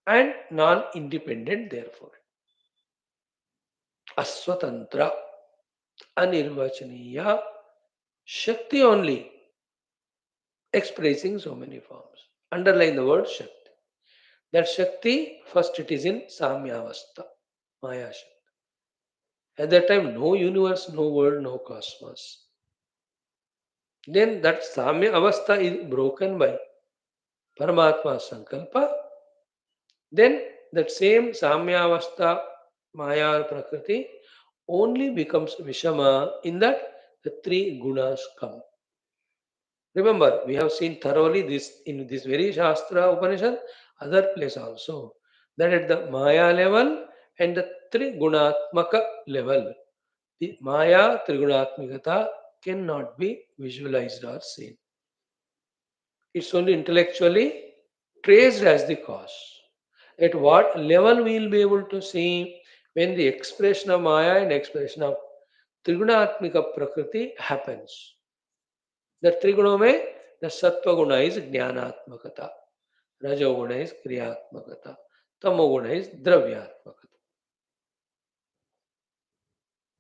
and non-independent therefore. Aswatantra, anirvachaniya, Shakti only, expressing so many forms. Underline the word Shakti. That Shakti, first it is in Samyavastha, Maya Shakti. At that time, no universe, no world, no cosmos. Then that Samya Avastha is broken by Paramatma Sankalpa. Then that same Samyavastha, Maya or Prakriti only becomes Vishama in that the three gunas come. Remember, we have seen thoroughly this in this very Shastra Upanishad, other place also, that at the Maya level and the Trigunatmaka level, the Maya Trigunatmikata cannot be visualized or seen. It's only intellectually traced as the cause. At what level we will be able to see when the expression of Maya and expression of Trigunatmika Prakriti happens. The Triguna mein, the Sattva Guna is Jnanatmakata, Rajoguna is Kriyatmakata, Tamoguna is Dravyatmakata.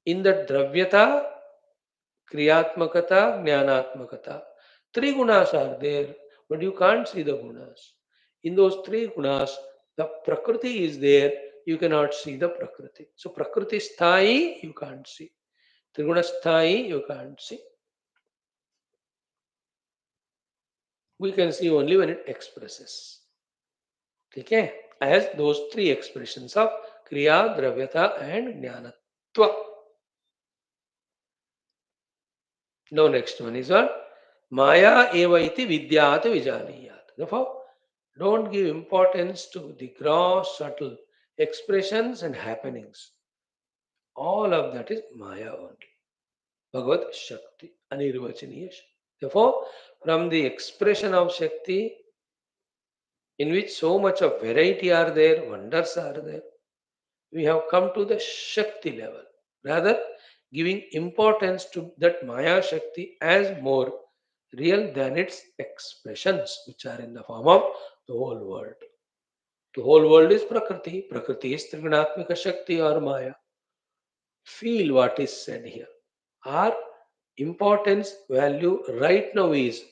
In the Dravyata, Kriyatmakata, Jnanatmakata, three gunas are there, but you can't see the gunas. In those three gunas, the Prakriti is there, you cannot see the Prakriti. So Prakriti Sthai, you can't see. Triguna Sthai, you can't see. We can see only when it expresses. Okay? As those three expressions of Kriya, Dravyata and Jnanatva. Now next one is what? Maya eva iti vidyata vijaniyat. Therefore, don't give importance to the gross, subtle expressions and happenings. All of that is Maya only. Bhagavad Shakti, Anirvachaniya Shakti. Therefore, from the expression of Shakti, in which so much of variety are there, wonders are there, we have come to the Shakti level. Rather, giving importance to that Maya Shakti as more real than its expressions, which are in the form of the whole world. The whole world is Prakriti. Prakriti is Trigunatmika Shakti or Maya. Feel what is said here. Our importance value right now is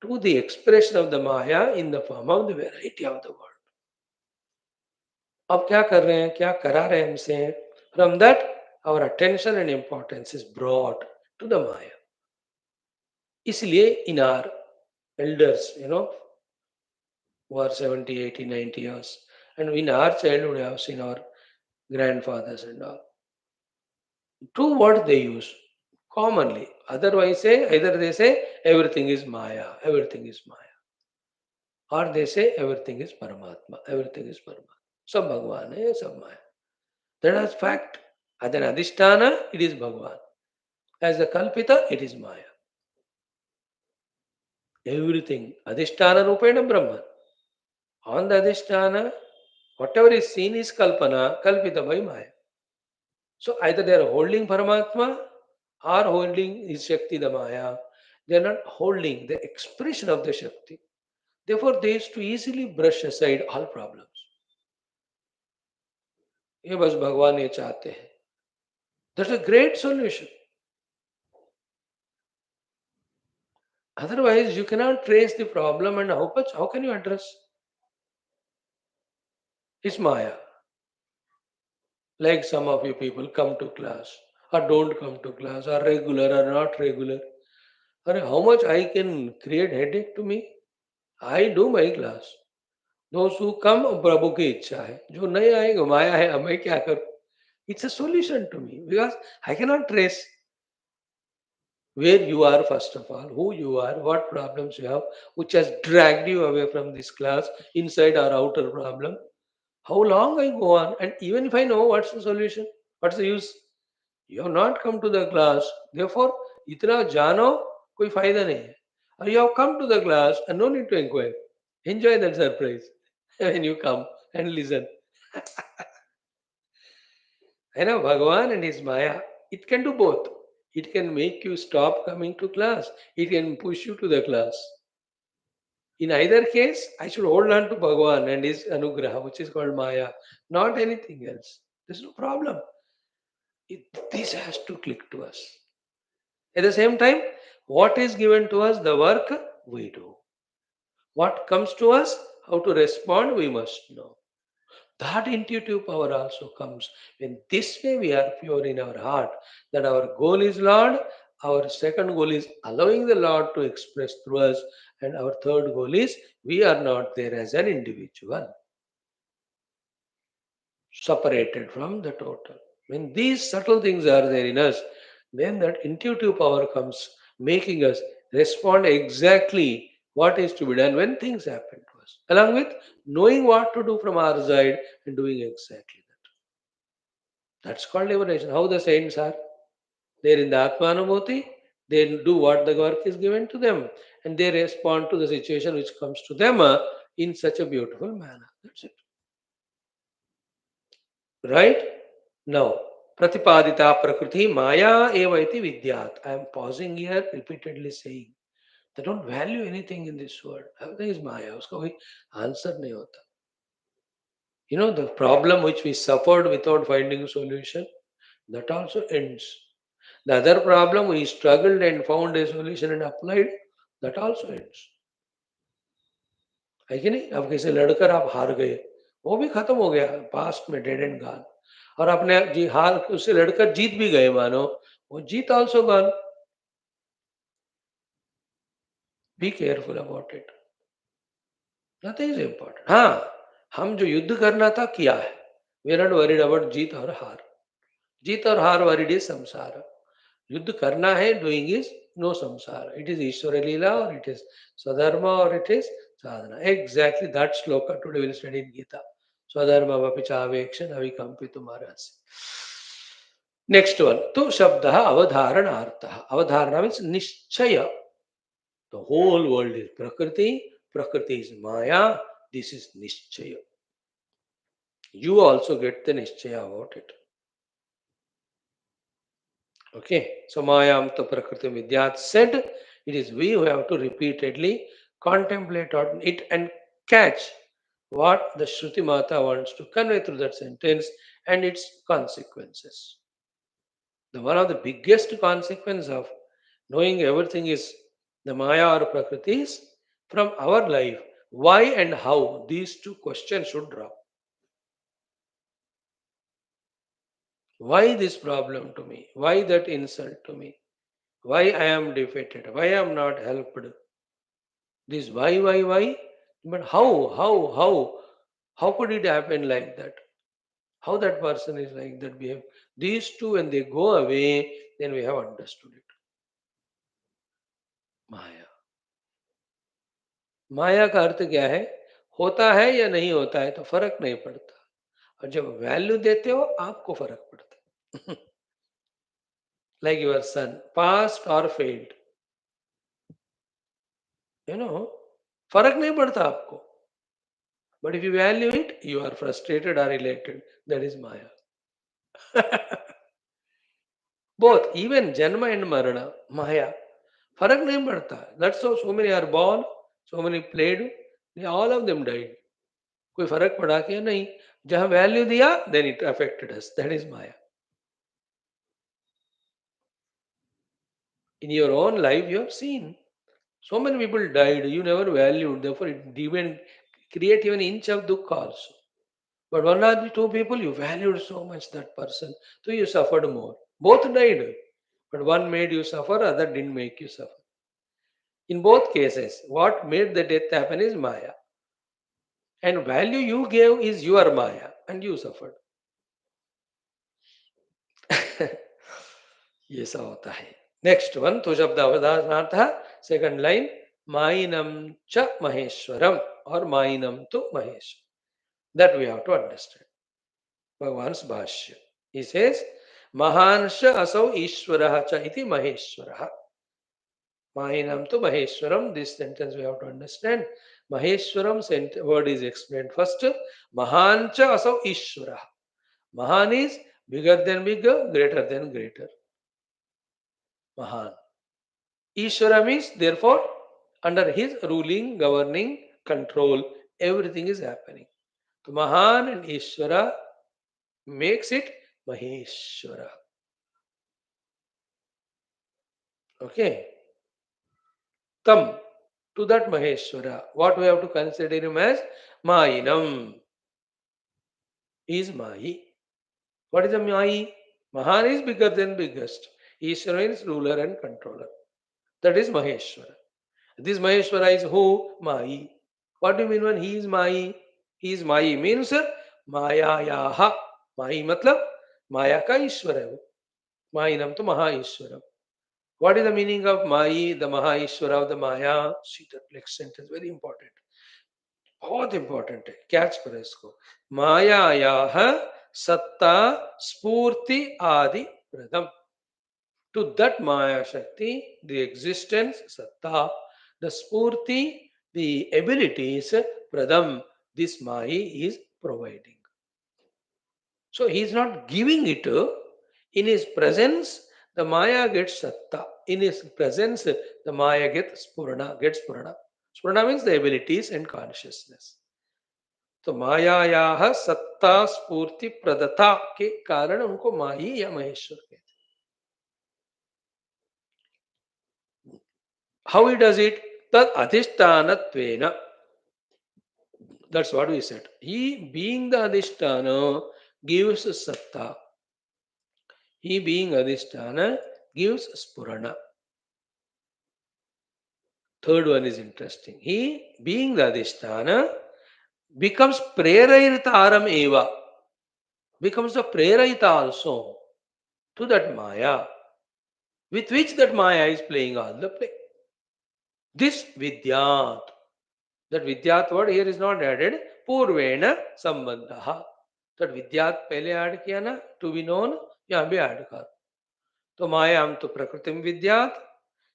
to the expression of the Maya in the form of the variety of the world. अब क्या कर रहे हैं, क्या करा रहे हैं हमसे? From that, our attention and importance is brought to the Maya. इसलिए in our elders, who are 70, 80, 90 years, and in our childhood, I have seen our grandfathers and all. Two words they use commonly. Otherwise, either they say everything is Maya, everything is Maya, or they say everything is Paramatma, everything is Paramatma. Sab Bhagwan hai, sab Maya. That is fact. As an Adhisthana, it is Bhagwan. As a Kalpita, it is Maya. Everything. Adhisthana Rupena Brahman. On the Adhisthana, whatever is seen is Kalpana, Kalpita by Maya. So either they are holding Paramatma or holding his Shakti, the Maya. They are not holding the expression of the Shakti. Therefore, they used to easily brush aside all problems. ये बस भगवान ये चाहते हैं. That's a great solution. Otherwise, you cannot trace the problem and how can you address? It's Maya. Like some of you people come to class or don't come to class, or regular or not regular. Or how much I can create headache to me? I do my class. Those who come, प्रभु की इच्छा है. जो नहीं आएगा माया है, अब मैं क्या करूं? It's a solution to me because I cannot trace where you are first of all, who you are, what problems you have, which has dragged you away from this class, inside or outer problem. How long I go on, and even if I know what's the solution, what's the use? You have not come to the class, therefore, इतना जानो कोई फायदा नहीं है. Or you have come to the class and no need to inquire. Enjoy that surprise when you come and listen. Bhagavan and his Maya, it can do both. It can make you stop coming to class. It can push you to the class. In either case, I should hold on to Bhagavan and his Anugraha, which is called Maya, not anything else. There's no problem. This has to click to us. At the same time, what is given to us, the work we do. What comes to us, how to respond, we must know. That intuitive power also comes when this way we are pure in our heart, that our goal is Lord, our second goal is allowing the Lord to express through us, and our third goal is we are not there as an individual, separated from the total. When these subtle things are there in us, then that intuitive power comes, making us respond exactly what is to be done when things happen to us, along with knowing what to do from our side and doing exactly that. That's called liberation. How the saints are. They're in the Atmanubhuti, they do what the work is given to them, and they respond to the situation which comes to them in such a beautiful manner. That's it. Right? Now, Pratipadita Prakriti Maya eva iti vidyat. I am pausing here, repeatedly saying. They don't value anything in this world. Everything is Maya. उसका कोई answer नहीं होता. The problem which we suffered without finding a solution, that also ends. The other problem we struggled and found a solution and applied, that also ends. है कि नहीं? अब किसी लड़कर आप हार गए, वो भी खत्म हो गया, पास्ट में डेड एंड गॉन. और अपने जी हार उससे लड़कर जीत भी गए मानो, वो जीत also gone. Be careful about it. Nothing is important. हाँ, हम जो युद्ध करना था किया है. We are not worried about जीत और हार. जीत और हार वरीड इज संसार. युद्ध करना है, doing is no sansar. It is ishwar leela और इट इज स्वधर्म और it is sadhana. Exactly that shloka today will study in Gita. स्वधर्म चावेक्ष अविकंपित तुम्हारा. Next one. तो शब्द अवधारणार्थ. Avadharana means nishchay. The whole world is prakriti. Prakriti is Maya. This is Nishchaya. You also get the Nishchaya about it. Okay. So Mayam to Prakriti Vidyat said It is we who have to repeatedly contemplate on it and catch what the Shruti Mata wants to convey through that sentence and its consequences. One of the biggest consequence of knowing everything is the Maya or Prakriti is from our life. Why and how these two questions should drop. Why this problem to me? Why that insult to me? Why I am defeated? Why I am not helped? This why? But how could it happen like that? How that person is like that behave? These two, when they go away, then we have understood it. माया माया का अर्थ क्या है? होता है या नहीं होता है तो फर्क नहीं पड़ता, और जब वैल्यू देते हो आपको फर्क पड़ता है. लाइक योर सन पास्ट और फेल्ड, यू नो, फर्क नहीं पड़ता आपको. But if you value it you are frustrated और related. That is maya. Both even janma and maran maya. फर्क नहीं पड़ता. That's so so many are born, so many played, all of them died. कोई फर्क पड़ा क्या? नहीं. जहां वैल्यू दिया then it affected us. That is maya. In your own life you have seen so many people died, you never valued, therefore it didn't create even inch of dukkha also. But one or the two people you valued so much that person, so you suffered more. Both died, but one made you suffer, other didn't make you suffer. In both cases, what made the death happen is Maya. And value you gave is your Maya, and you suffered. ये सब होता है. Next one तो शब्द अवधारणार्थ, second line, माइनम च महेश्वरम और माइनम तो महेश्वर. That we have to understand. भगवान्स भाष्य. ही सेज महांश असौ ईश्वरः च इति महेश्वरः. माइनम तो महेश्वरम. This sentence we have to understand. महेश्वरम word is explained first. महान च असौ ईश्वरः. Mahan is bigger than bigger, greater than greater. Mahan. Ishvara means therefore under his ruling, governing, control, everything is happening. So Mahan and Ishvara makes it Maheshwara. Okay. Come to that Maheshwara. What we have to consider him as? Mayinam. He is Mahi. What is a Mahi? Mahan is bigger than biggest. Ishvara is ruler and controller. That is Maheshwara. This Maheshwara is who? Mahi. What do you mean when he is Mahi? He is Mahi means Mayayaha. Mahi matlab Maya ka Ishwara hai wo. Mahi nam to Maha Ishwara. What is the meaning of Mahi, the Maha Ishwara of the Maya? See that next sentence, very important. बहुत important है, catch करो इसको. मायायाह सत्ता स्फूर्ति आदि Padma. To that Maya Shakti, the existence, Satta, the Spurti, the abilities, Pradam, this Maya is providing. So he is not giving it. In his presence, the Maya gets Satta. In his presence, the Maya gets Spurana. Spurana means the abilities and consciousness. तो मायायाह सत्ता स्फूर्ति प्रदता के कारण उनको माही या महेश्वर कहते हैं. How he does it? Tad adhishthanatvena. That's what we said. He being the adhisthana gives satta. He being adhisthana gives spurana. Third one is interesting. He being the adhisthana becomes prerayitaram eva. Becomes the prerayita also to that maya, with which that maya is playing all the play. This vidyat. That vidyat word here is not added. Purvena sambandha. तो विद्यात पहले add किया ना, to be known, यहां भी add कर. तो मायाम तो प्रकृतिम विद्यात,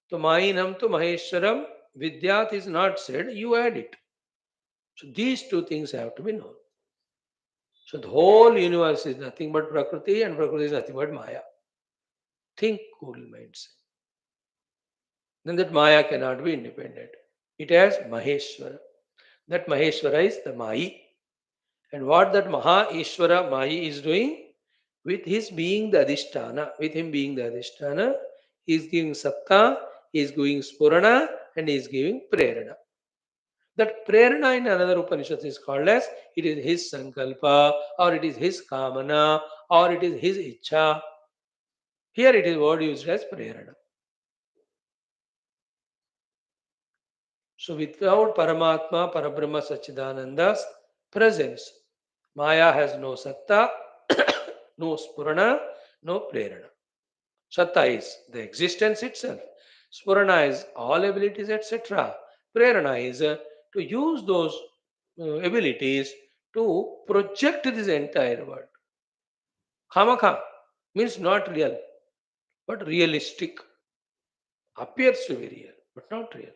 तो माइनम तो महेश्वरम. विद्यात is not said, you add it. So these two things have to be known. So the whole universe is nothing but prakriti and prakriti is nothing but maya. Think cool mind से. then that Maya cannot be independent. It has Maheshwara. That Maheshwara is the Mai. And what that Maha Ishvara Mai is doing, with his being the Adhisthana, with him being the Adhisthana, he is giving Satta, he is giving Spurana, and he is giving Prerana. That Prerana in another Upanishad is called as it is his Sankalpa, or it is his Kamana, or it is his Icha. Here it is word used as Prerana. So without Paramatma, Parabrahma Sachidananda's presence, Maya has no Satta, no Spurana, no Prerana. Satta is the existence itself. Spurana is all abilities, etc. Prerana is to use those abilities to project this entire world. Khamaka means not real, but realistic. Appears to be real, but not real.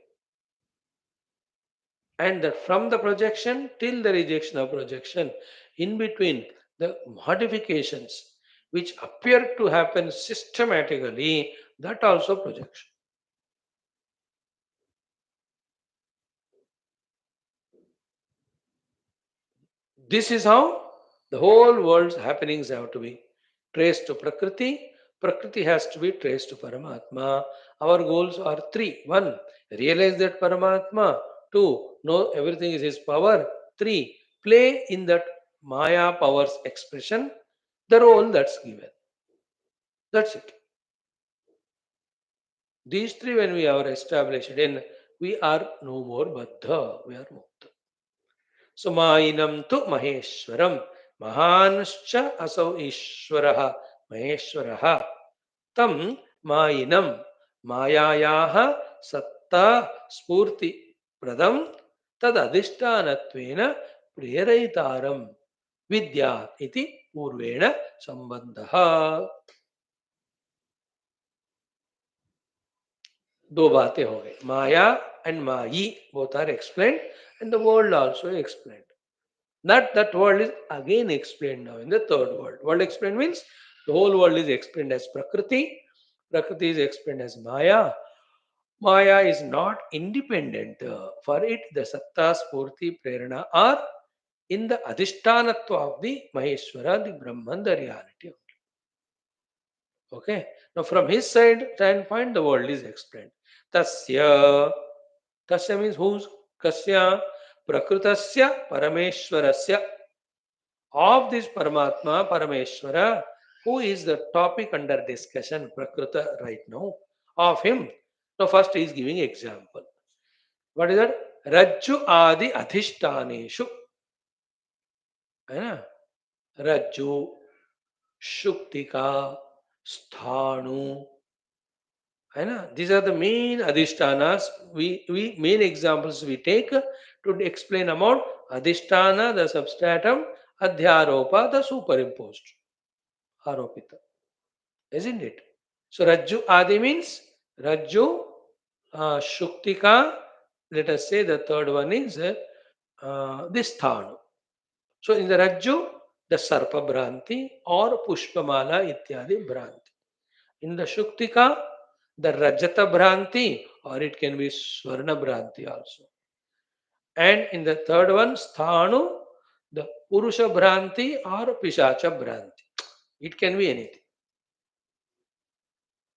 And that from the projection till the rejection of projection, in between the modifications which appear to happen systematically, that also projection. This is how the whole world's happenings have to be traced to Prakriti. Prakriti has to be traced to Paramatma. Our goals are three. One, realize that Paramatma. Two, know everything is his power. Three, play in that Maya power's expression, the role that's given. That's it. These three, when we are established in, we are no more Baddha, we are Mukta. Sumainam tu Maheshwaram. Mahanscha asau Ishwaraha. Maheshwaraha. Tam Mainam. Mayayaha Satta Spurti Pradam Tad Adhishthanatvena Prerayitaram Vidya iti Purvena Sambandha. दो बातें हो गई माया and माई both are explained and the world also explained. That world is again explained now in the third world. World explained means the whole world is explained as Prakriti. Prakriti is explained as Maya. Maya is not independent. For it, the Satta, Spurti, Prerana are in the Adhishtanatva of the Maheshwara, the Brahman, the reality. Okay. Now, from his side standpoint, the world is explained. Tasya. Tasya means whose? Kasya. Prakrutasya Parameshwarasya. Of this Paramatma, Parameshwara, who is the topic under discussion, Prakruta, right now, of him. Now, first he is giving example. What is that? Rajju Adi Adhishtaneshu. है Rajju, Shuktika, Sthanu. These are the main adhishtanas. We main examples we take to explain about adhishtana, the substratum, adhyaropa, the superimposed, aropita. Isn't it? So Rajju Adi means Rajju, Shuktika, let us say the third one is this Thanu. So in the Rajju, the Sarpa Bhranti or Pushpamala Ityadi Bhranti. In the Shuktika, the Rajata Bhranti or it can be Swarna Bhranti also. And in the third one, Sthanu, the Purusha Bhranti or Pishacha Bhranti. It can be anything.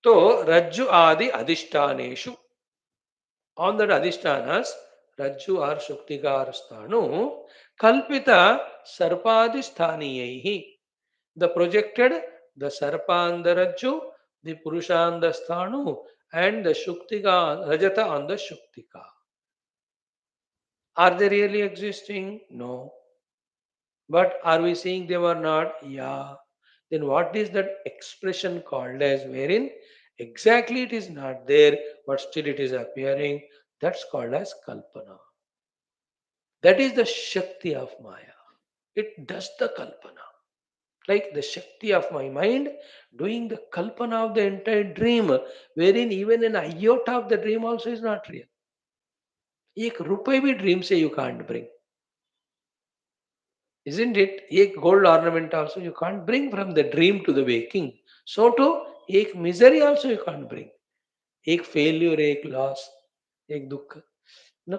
So, Rajju Adi Adhishtaneshu. On that Adhishtanas, Rajju or Shuktika or Sthanu, Kalpita Sarpadhisthaniyehi. The projected, the Sarpa and the Rajju, the Purusha and the Sthanu, and the Shuktika, Rajata on the Shuktika. Are they really existing? No. But are we seeing them or not? Yeah. Then what is that expression called as wherein exactly it is not there, but still it is appearing? That's called as Kalpana. That is the Shakti of Maya. It does the Kalpana. Like the Shakti of my mind doing the Kalpana of the entire dream, wherein even an iota of the dream also is not real. एक रुपए भी dream से you can't bring. Isn't it? Ek gold ornament also you can't bring from the dream to the waking. So too, ek misery also you can't bring. एक failure, एक loss, एक दुख. No,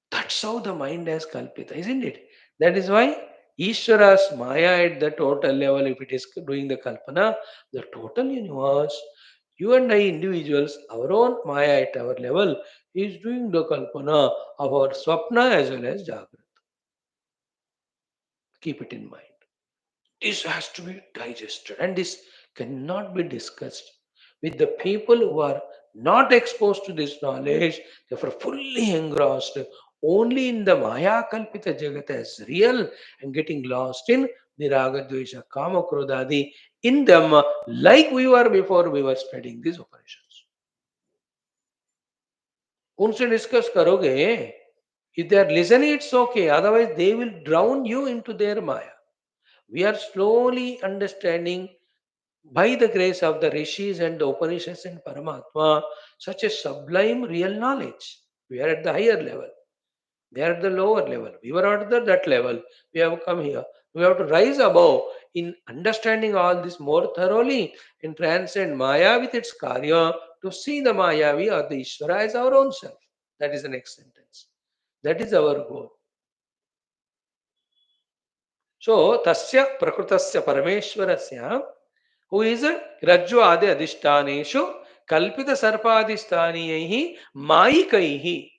that's how the mind has kalpita, isn't it? That is why Ishvara's Maya at the total level, if it is doing the kalpana, the total universe, you and I individuals, our own Maya at our level is doing the kalpana of our swapna as well as jagrata. Keep it in mind. This has to be digested and this cannot be discussed with the people who are not exposed to this knowledge, therefore fully engrossed only in the Maya Kalpita Jagat as real and getting lost in Niraga Dvesha Kama Krodadi in them like we were before we were studying these Upanishads. उनसे discuss करोगे, if they are listening it's okay, otherwise they will drown you into their Maya. We are slowly understanding by the grace of the rishis and the Upanishads and Paramatma, such a sublime real knowledge. We are at the higher level. They are at the lower level. We were at that level. We have come here. We have to rise above in understanding all this more thoroughly and transcend Maya with its Karya to see the Mayavi or the Ishvara as our own self. That is the next sentence. That is our goal. So, tasya prakrutasya parameshwarasya, who is Rajju Adi Adhishtaneshu Kalpita Sarpadhisthaniyahi Mayikaihi.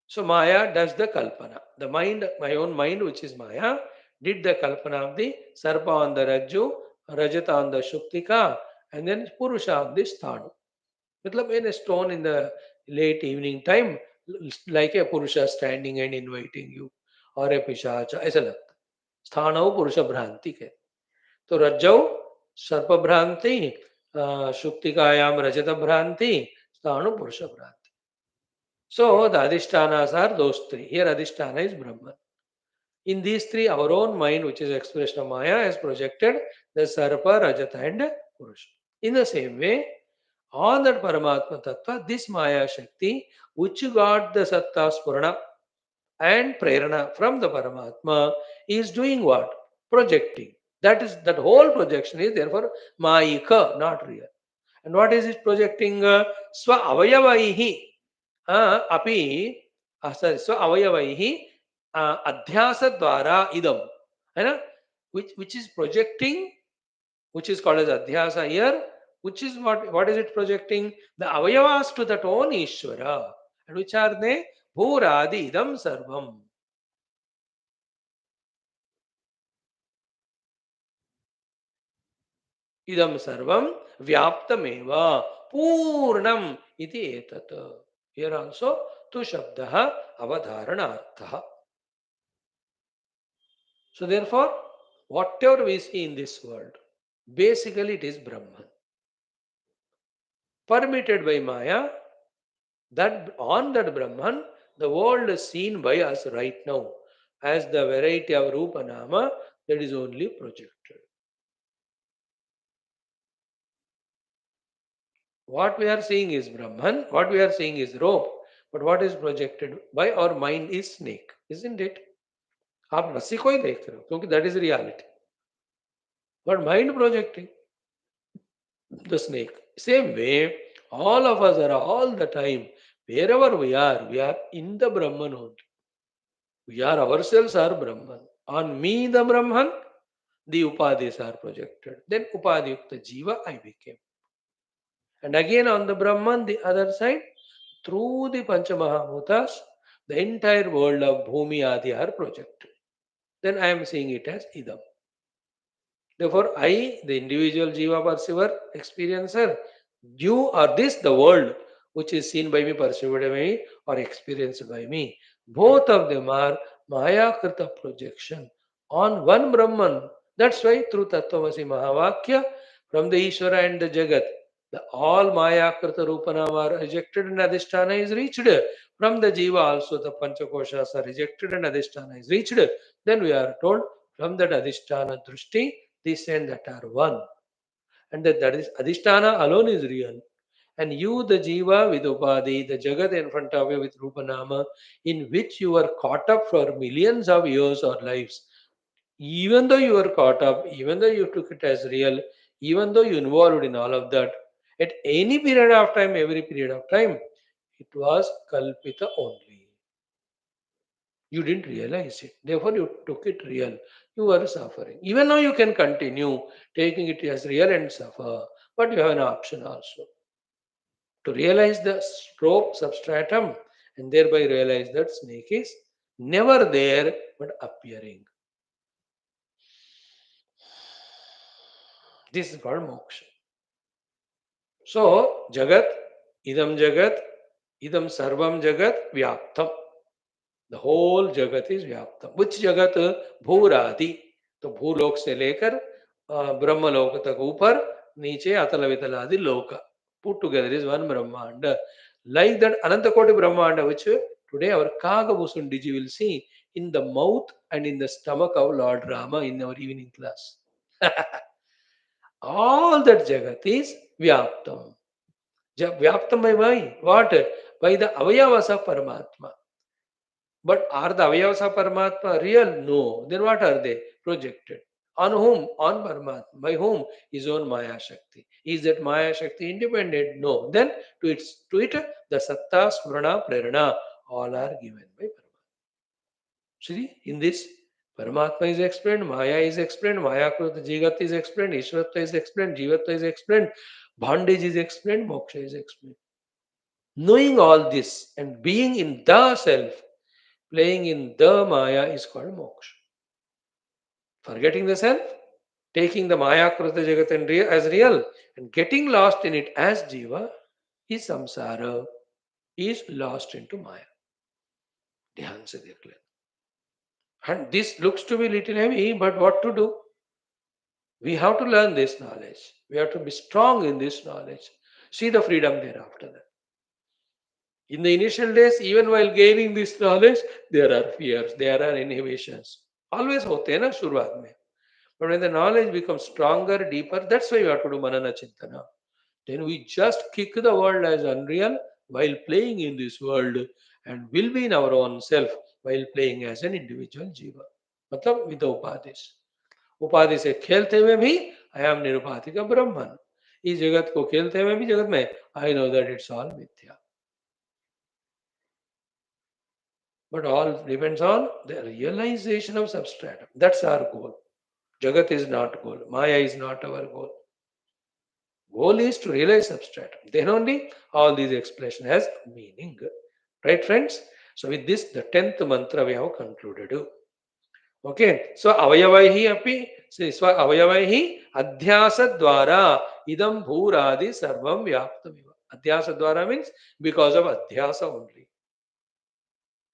So Maya does the Kalpana. The mind, my own mind, which is Maya, did the Kalpana of the Sarpa on the Rajju, Rajata on the Shuktika, and then Purusha on the Sthanu. मतलब in a stone in the late evening time, like a Purusha standing and inviting you, or a Pishacha, ऐसा लगता है. स्थानव पुरुष भ्रांति के. तो रज्जौ सर्प भ्रांति, शुक्तिकायाम रजत भ्रांति, स्थाणु पुरुष भ्रांति. So the adhishtanas are those three. Here adhisthana is Brahman. In these three, our own mind, which is expression of Maya, has projected the Sarpa, Rajata and Purusha. In the same way, all that Paramatma Tattva, this Maya Shakti, which got the Satta Spurana and Prerana from the Paramatma, is doing what? Projecting. That is, that whole projection is therefore Mayika, not real. And what is it projecting? Swa avayavaihi. अपि स्व अवयवैः अध्यासद्वारा इदम, है ना, which is projecting, which is called as adhyasa here, which is what is it projecting? The avayavas to that own Ishvara. And which are they? Bhuradi idam sarvam. Idam sarvam vyaptameva purnam iti etat. Here also tu shabdaha avadharanartha. So therefore, whatever we see in this world, basically it is Brahman. Permitted by Maya, that on that Brahman, the world is seen by us right now as the variety of Rupa Nama that is only projected. What we are seeing is Brahman, what we are seeing is rope, but what is projected by our mind is snake, isn't it? आप रस्सी को ही देख रहे हो क्योंकि that is reality. But mind projecting the snake. Same way, all of us are all the time, wherever we are in the Brahman only. We are ourselves are Brahman. On me, the Brahman, the Upadhis are projected. Then Upadhyukta Jiva I became. And again on the Brahman, the other side, through the Panchamahabhutas, the entire world of Bhumi Adi are projected. Then I am seeing it as Idam. Therefore, I, the individual Jiva perceiver, experiencer, you or this, the world, which is seen by me, perceived by me, or experienced by me, both of them are Maya Krita projection on one Brahman. That's why through Tattvamasi Mahavakya, from the Ishvara and the Jagat, the all Maya Krita Rupanam are rejected and Adhisthana is reached. From the Jiva also the Panchakoshas are rejected and Adhisthana is reached. Then we are told from that Adhisthana Drushti, this and that are one. And that is Adhisthana alone is real. And you, the Jiva with Upadhi, the Jagat in front of you with Rupanama, in which you were caught up for millions of years or lives. Even though you were caught up, even though you took it as real, even though you involved in all of that, At any period of time, every period of time, it was kalpita only. You didn't realize it. Therefore, you took it real. You were suffering. Even now, you can continue taking it as real and suffer. But you have an option also to realize the stroke substratum and thereby realize that snake is never there but appearing. This is called moksha. So, Jagat, idam sarvam Jagat, vyaptam. The whole Jagat is vyaptam. Which Jagat? Bhuradi. तो भूलोक से लेकर ब्रह्मलोक तक ऊपर नीचे अतल वितल आदि लोक put together is one Brahmanda. Like that Anantakoti Brahmanda, which today our Kagabusundiji will see in the mouth and in the stomach of Lord Rama in our evening class. All that Jagat is Vyaptam. Vyaptam by why? What? By the Avayavas of Paramatma. But are the Avayavas of Paramatma real? No. Then what are they? Projected. On whom? On Paramatma. By whom? His own Maya Shakti. Is that Maya Shakti independent? No. Then to it the Satta, Smrana, Prerana all are given by Paramatma. See, in this Paramatma is explained, Maya is explained, Maya Krita Jigat is explained, Ishvatva is explained, Jivatva is explained, bondage is explained, moksha is explained. Knowing all this and being in the self, playing in the Maya is called moksha. Forgetting the self, taking the Maya Krita Jagat as real and getting lost in it as Jiva is samsara, is lost into Maya. Dhyan se dekh le. And this looks to be little heavy, but what to do? We have to learn this knowledge. We have to be strong in this knowledge. See the freedom thereafter that. In the initial days, even while gaining this knowledge, there are fears, there are inhibitions. Always hote hai na shuruaat mein. But when the knowledge becomes stronger, deeper, that's why you have to do manana chintana. Then we just kick the world as unreal while playing in this world and will be in our own self while playing as an individual jiva. मतलब with the upadhis. उपाधि से खेलते हुए भी I am निरुपाधि का ब्रह्मन. इस जगत को खेलते हुए भी जगत में I know that it's all मिथ्या. But all depends on the realization of substratum. That's our goal. Jagat is not goal. Maya is not our goal. Goal is to realize substratum. Then only all these expression has meaning. Right, friends? So with this, the 10th mantra we have concluded. Okay, so avayavaihi api, so avayavaihi adhyasa dwara idam bhuradi sarvam vyaptamiva. Adhyasa dwara means because of adhyasa only.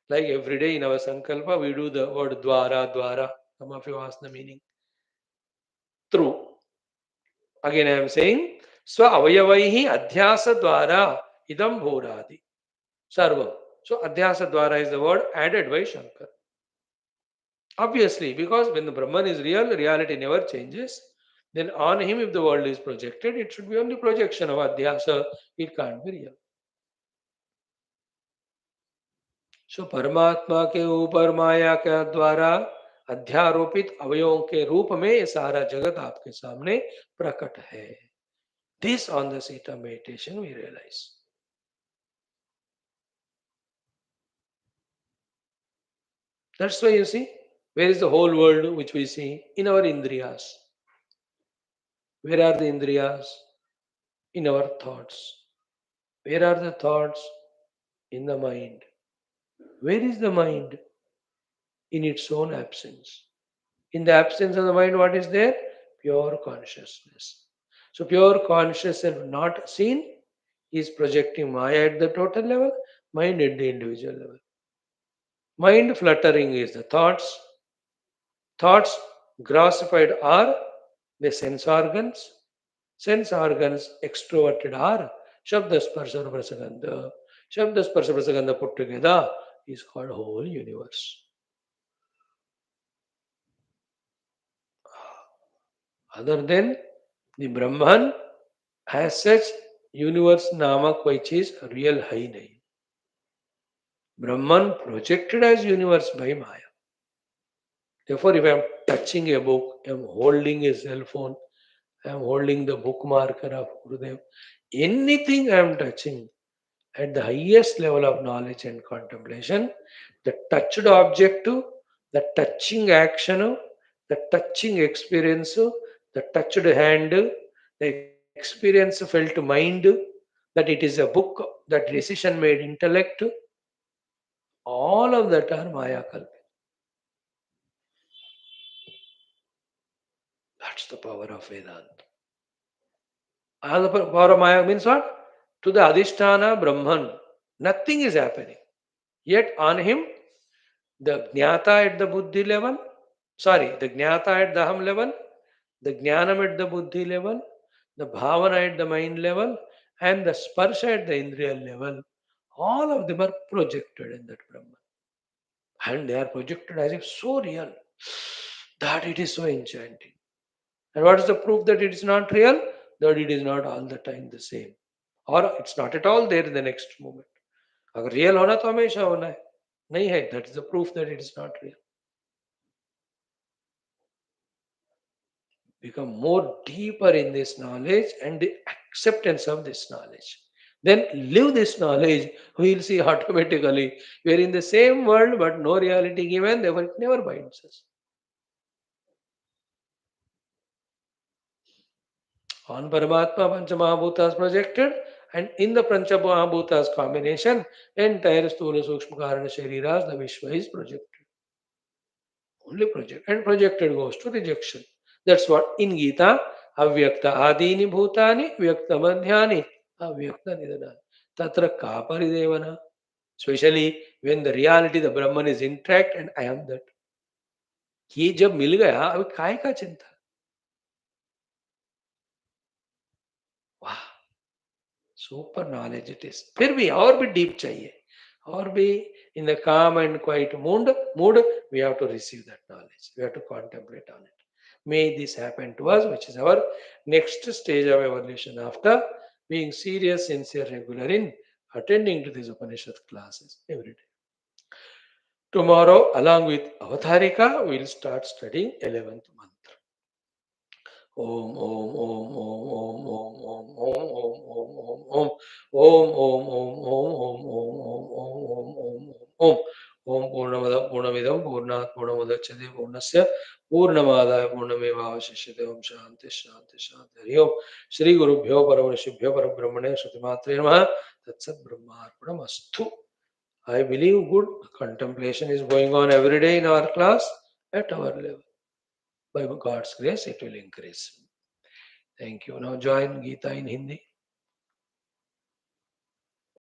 Like every day in our sankalpa, we do the word dwara, dwara. Some of you ask the meaning. Through. Again, I am saying, swa avayavaihi adhyasa dwara idam bhuradi sarvam. So adhyasa dwara is the word added by Shankara. Obviously, because when the Brahman is real, reality never changes. Then on him, if the world is projected, it should be only projection of adhyasa. It can't be real. So परमात्मा के ऊपर माया के द्वारा अध्यारोपित अवयवों के रूप में ये सारा जगत आपके सामने प्रकट है. This on the seat of meditation we realize. That's why you see, where is the whole world which we see? In our indriyas. Where are the indriyas? In our thoughts. Where are the thoughts? In the mind. Where is the mind? In its own absence. In the absence of the mind, what is there? Pure consciousness. So, pure consciousness not seen is projecting Maya at the total level, mind at the individual level. Mind fluttering is the thoughts. Thoughts grossified are the sense organs. Sense organs extroverted are Shabda Sparsha Prasagandha. Shabda Sparsha Prasagandha put together is called whole universe. Other than the Brahman, as such, universe namak कोई चीज real है ही नहीं. Brahman projected as universe by Maya. Therefore, if I am touching a book, I am holding a cell phone, I am holding the bookmarker of Gurudev, Anything I am touching at the highest level of knowledge and contemplation, the touched object, the touching action, the touching experience, the touched hand, the experience felt mind, that it is a book, that decision made intellect, all of that are Maya Kalpit. That's the power of Vedanta. And the power of Maya means what? To the Adhisthana Brahman, nothing is happening. Yet on him, the Jnata at the Buddhi level, the Jnata at the Aham level, the Jnanam at the Buddhi level, the Bhavana at the mind level, and the Sparsha at the Indriya level, all of them are projected in that Brahman. And they are projected as if so real that it is so enchanting. And what is the proof that it is not real? That it is not all the time the same. Or it's not at all there in the next moment. अगर real होना तो हमेशा होना है, नहीं है, that is the proof that it is not real. Become more deeper in this knowledge and the acceptance of this knowledge. Then live this knowledge, we will see automatically we are in the same world but no reality given, therefore it never binds us. On Paramatma, Panchamahabhutas projected, and in the Panchamahabhutas combination, entire Sthula Sukshma Karana Shariras, the Vishwa is projected. Only project. And projected goes to rejection. That's what in Gita, Avyakta Adini Bhutani, Vyakta Madhyani, Avyakta Nidana. Tatra ka paridevana. Especially when the reality, the Brahman is intact and I am that. ये जब मिल गया अभी काय का चिंता. वाह, super knowledge it is. फिर भी और भी डीप चाहिए, और भी in the calm and quiet mood we have to receive that knowledge, we have to contemplate on it. May this happen to us, which is our next stage of evolution after being serious, sincere, regular in attending to these Upanishad classes every day. Tomorrow, along with Avatharika, we will start studying 11th mantra. Om Om Om Om Om Om Om Om Om Om Om Om Om Om Om Om Om Om Om Purnamada Purnamidam Purnat Purnamudachyate Purnasya Purnamadaya Purnamevavashishyate. Om Shanti Shanti Shanti. Hari Om. Shri Gurubhyo Parabrahmane Parabrahmane SHRUTI Namaha. Tatsat Brahmarpanamastu. I believe good contemplation is going on every day in our class at our level. By God's grace, it will increase. Thank you. Now join Gita in Hindi.